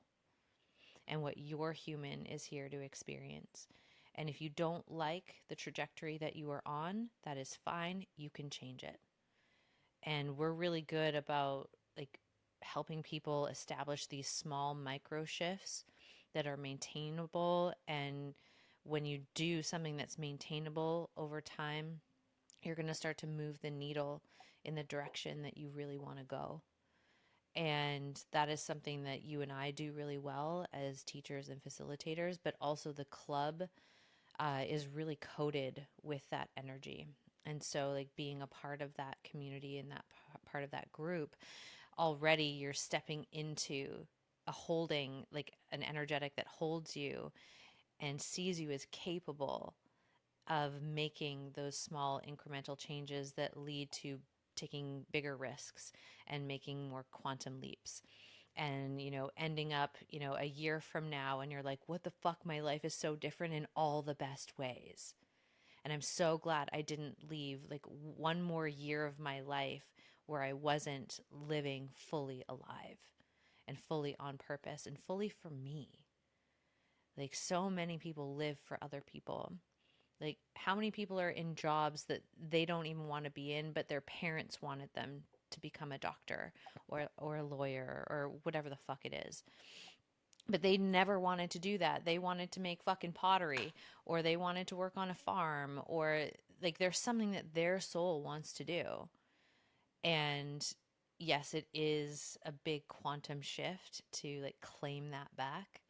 and what your human is here to experience. And if you don't like the trajectory that you are on, that is fine. You can change it. And we're really good about like helping people establish these small micro shifts that are maintainable. And when you do something that's maintainable over time, you're going to start to move the needle in the direction that you really want to go. And that is something that you and I do really well as teachers and facilitators, but also the club is really coated with that energy. And so, like, being a part of that community and that part of that group, already you're stepping into a holding, like an energetic that holds you and sees you as capable of making those small incremental changes that lead to taking bigger risks and making more quantum leaps. And, ending up, a year from now, and you're like, what the fuck? My life is so different in all the best ways. And I'm so glad I didn't leave like one more year of my life where I wasn't living fully alive and fully on purpose and fully for me. Like, so many people live for other people. Like, how many people are in jobs that they don't even want to be in, but their parents wanted them to become a doctor or a lawyer or whatever the fuck it is? But they never wanted to do that. They wanted to make fucking pottery, or they wanted to work on a farm, or like there's something that their soul wants to do. And yes, it is a big quantum shift to like claim that back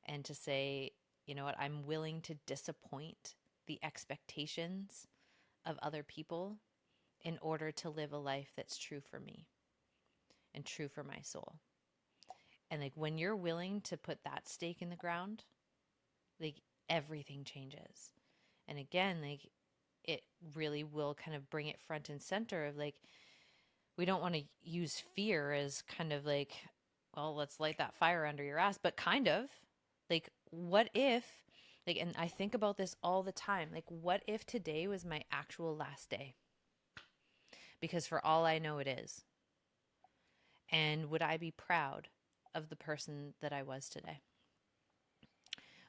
and to say, you know what, I'm willing to disappoint the expectations of other people in order to live a life that's true for me and true for my soul. And like when you're willing to put that stake in the ground, like everything changes. And again, like it really will kind of bring it front and center of like, we don't want to use fear as kind of like, well, let's light that fire under your ass, but kind of like, what if, like, and I think about this all the time, like, what if today was my actual last day? Because for all I know, it is. And would I be proud of the person that I was today?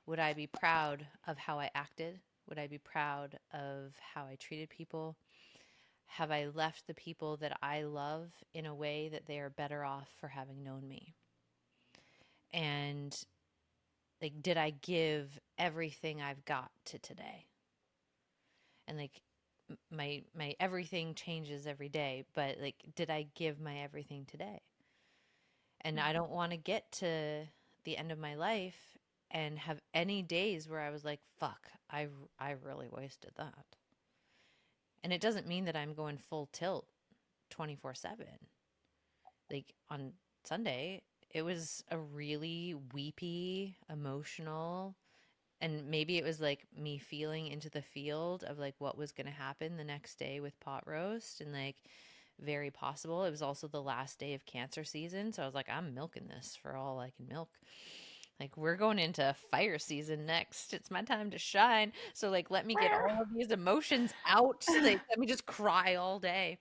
Would I be proud of how I acted? Would I be proud of how I treated people? Have I left the people that I love in a way that they are better off for having known me? And like, did I give everything I've got to today? And like, my everything changes every day, but like, did I give my everything today? And I don't want to get to the end of my life and have any days where I was like, fuck, I really wasted that. And it doesn't mean that I'm going full tilt 24/7. Like on Sunday, it was a really weepy, emotional, and maybe it was like me feeling into the field of like what was going to happen the next day with pot roast, and like very possible it was also the last day of cancer season, so I was like, I'm milking this for all I can milk. Like, we're going into fire season next. It's my time to shine. So like, let me get all of these emotions out. Like, let me just cry all day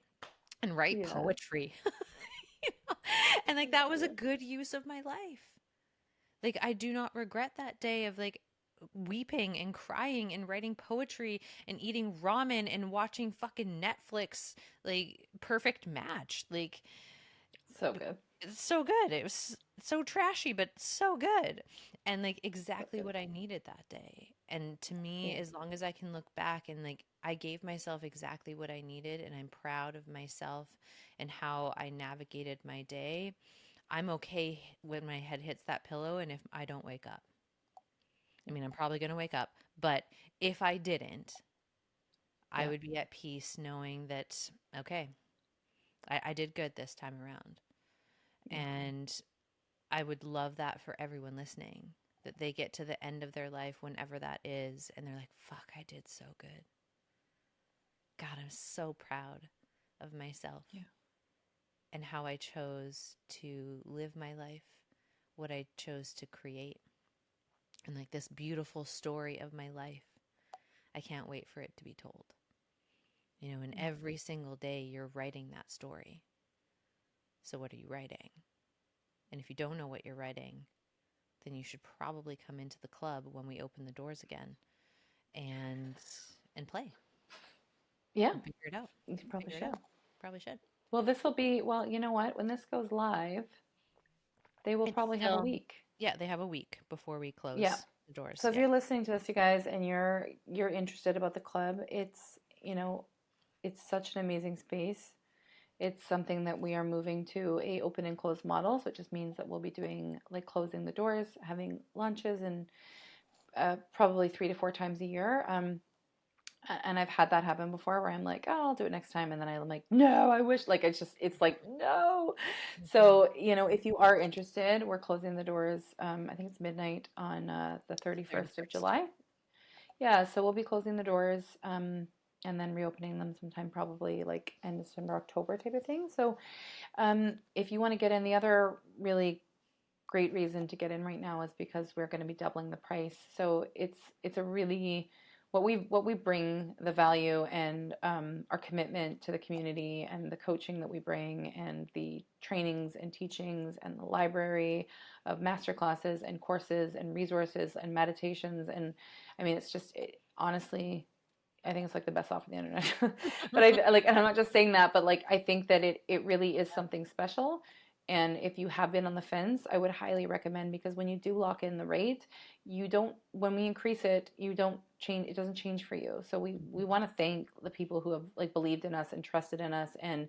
and write Yeah. poetry. And like, that was a good use of my life. Like, I do not regret that day of like weeping and crying and writing poetry and eating ramen and watching fucking Netflix, like Perfect Match. Like, So good. it's so good. It was so trashy, but so good. And like So exactly good. what I needed that day. And to me, Yeah. as long as I can look back and like I gave myself exactly what I needed and I'm proud of myself and how I navigated my day, I'm okay when my head hits that pillow and if I don't wake up. I mean, I'm probably going to wake up, but if I didn't, I Yeah. would be at peace knowing that, okay, I did good this time around. Yeah. And I would love that for everyone listening, that they get to the end of their life, whenever that is, and they're like, fuck, I did so good. God, I'm so proud of myself Yeah. and how I chose to live my life, what I chose to create, and like this beautiful story of my life. I can't wait for it to be told. And Yeah. every single day you're writing that story. So, what are you writing? And if you don't know what you're writing, then you should probably come into the club when we open the doors again and play Yeah. and figure it out. You probably Figure it should. out. Probably should. Well, this will be, well, you know what? When this goes live, they will It's probably have a still, week. yeah, they have a week before we Yeah. close the doors. So if Yeah. you're listening to this, you guys, and you're interested about the club, it's such an amazing space. It's something that we are moving to a open and closed model. So it just means that we'll be doing like closing the doors, having lunches, and probably 3 to 4 times a year. And I've had that happen before where I'm like, oh, I'll do it next time. And then I'm like, no, I wish, like, it's like, no. Mhm. So, if you are interested, we're closing the doors. I think it's midnight on the The 31st of 31st. July. Yeah. So we'll be closing the doors and then reopening them sometime probably like end of September, October type of thing. So if you want to get in, the other really great reason to get in right now is because we're going to be doubling the price. So it's a really what we bring, the value and our commitment to the community and the coaching that we bring and the trainings and teachings and the library of master classes and courses and resources and meditations. And I mean, it's just honestly, I think it's like the best off on the internet. But I like, and I'm not just saying that, but like I think that it really is something special. And if you have been on the fence, I would highly recommend, because when you do lock in the rate, you don't, when we increase it, you don't change, it doesn't change for you. So we want to thank the people who have like believed in us and trusted in us and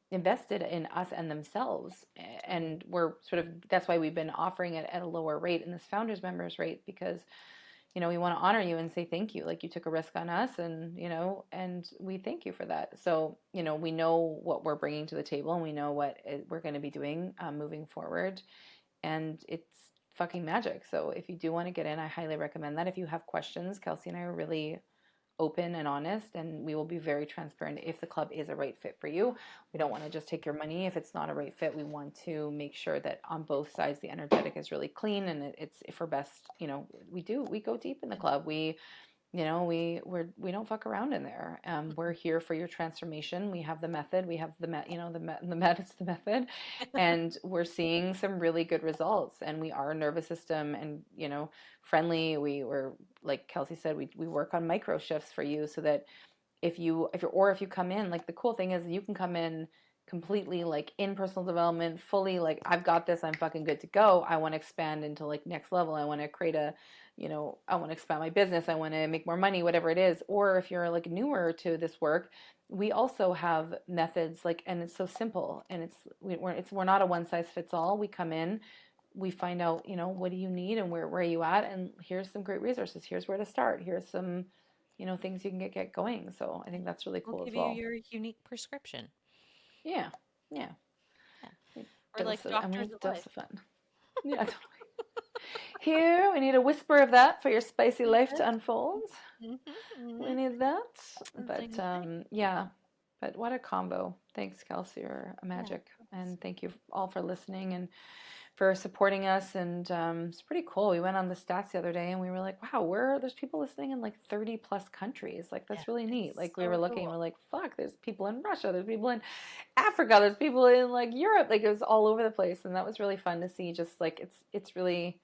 invested in us and themselves. Totally. And we're sort of, that's why we've been offering it at a lower rate in this founders members rate, because we want to honor you and say thank you. Like, you took a risk on us, and we thank you for that. So, we know what we're bringing to the table, and we know what we're going to be doing moving forward. And it's fucking magic. So if you do want to get in, I highly recommend that. If you have questions, Kelsey and I are really open and honest, and we will be very transparent if the club is a right fit for you. We don't want to just take your money if it's not a right fit. We want to make sure that on both sides the energetic is really clean, and it's for best. We go deep in the club. We don't fuck around in there. We're here for your transformation. We have the method. We have the med is the method, and we're seeing some really good results. And we are nervous system and friendly. Were, like Kelsey said, we work on micro shifts for you, so that if you come in, like, the cool thing is you can come in completely like in personal development, fully like, I've got this, I'm fucking good to go. I want to expand into like next level. I want to create I want to expand my business. I want to make more money, whatever it is. Or if you're like newer to this work, we also have methods, like, and it's so simple, and we're not a one size fits all. We come in, we find out, what do you need and where are you at, and here's some great resources. Here's where to start. Here's some things you can get going. So I think that's really We'll cool as give you well. your unique prescription. Yeah, Yeah. yeah. Yeah. We We're dose like of, and we doctors have of dose life. of fun. Yeah, totally. Here we need a whisper of that for your spicy life to unfold. We need that. But Zing, zing. yeah. But what a combo. Thanks, Kelsey. You're a Yeah. magic. And thank you all for listening and for supporting us. And it's pretty cool. We went on the stats the other day and we were like, wow, there's people listening in like 30 plus countries. Like, Yeah. that's really neat. It's Like, we were so looking and cool. we're like, fuck, there's people in Russia, there's people in Africa, there's people in like Europe. Like, it was all over the place. And that was really fun to see. Just like, it's really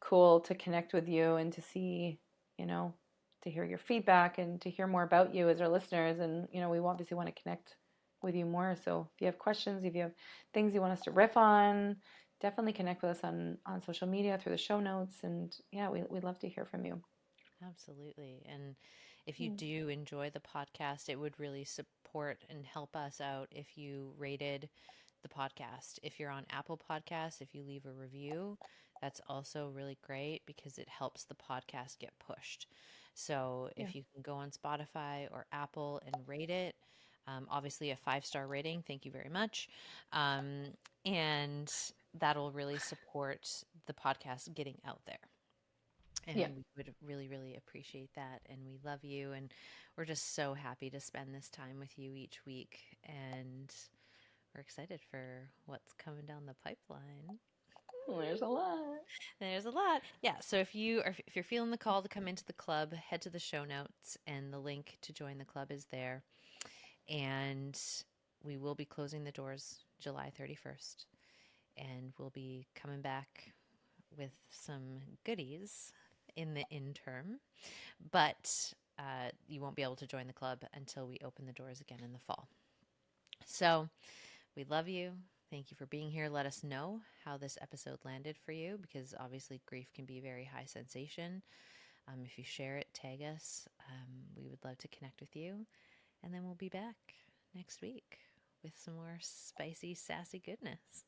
cool to connect with you and to see, you know, to hear your feedback and to hear more about you as our listeners. And, we obviously want to connect with you more. So if you have questions, if you have things you want us to riff on, definitely connect with us on social media through the show notes. And yeah, we'd love to hear from you. Absolutely. And if you Mm. do enjoy the podcast, it would really support and help us out if you rated the podcast. If you're on Apple Podcasts, if you leave a review, that's also really great because it helps the podcast get pushed. So Yeah. if you can go on Spotify or Apple and rate it, obviously a 5-star rating, thank you very much. And that'll really support the podcast getting out there. And Yeah. we would really, really appreciate that. And we love you. And we're just so happy to spend this time with you each week. And we're excited for what's coming down the pipeline. There's a lot. There's a lot. Yeah. So if you're feeling the call to come into the club, head to the show notes and the link to join the club is there. And we will be closing the doors July 31st. And we'll be coming back with some goodies in the interim. But you won't be able to join the club until we open the doors again in the fall. So we love you. Thank you for being here. Let us know how this episode landed for you because obviously grief can be very high sensation. If you share it, tag us. We would love to connect with you. And then we'll be back next week with some more spicy, sassy goodness.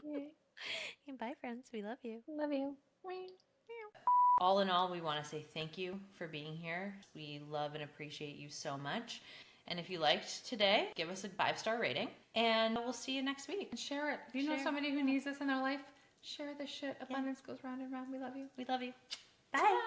Yay. And bye, friends. We love you. Love you. All in all, we want to say thank you for being here. We love and appreciate you so much. And if you liked today, give us a 5-star rating. And we'll see you next week. And share it. If you know somebody who needs this in their life, share this shit. Abundance goes round and round. We love you. We love you. Bye.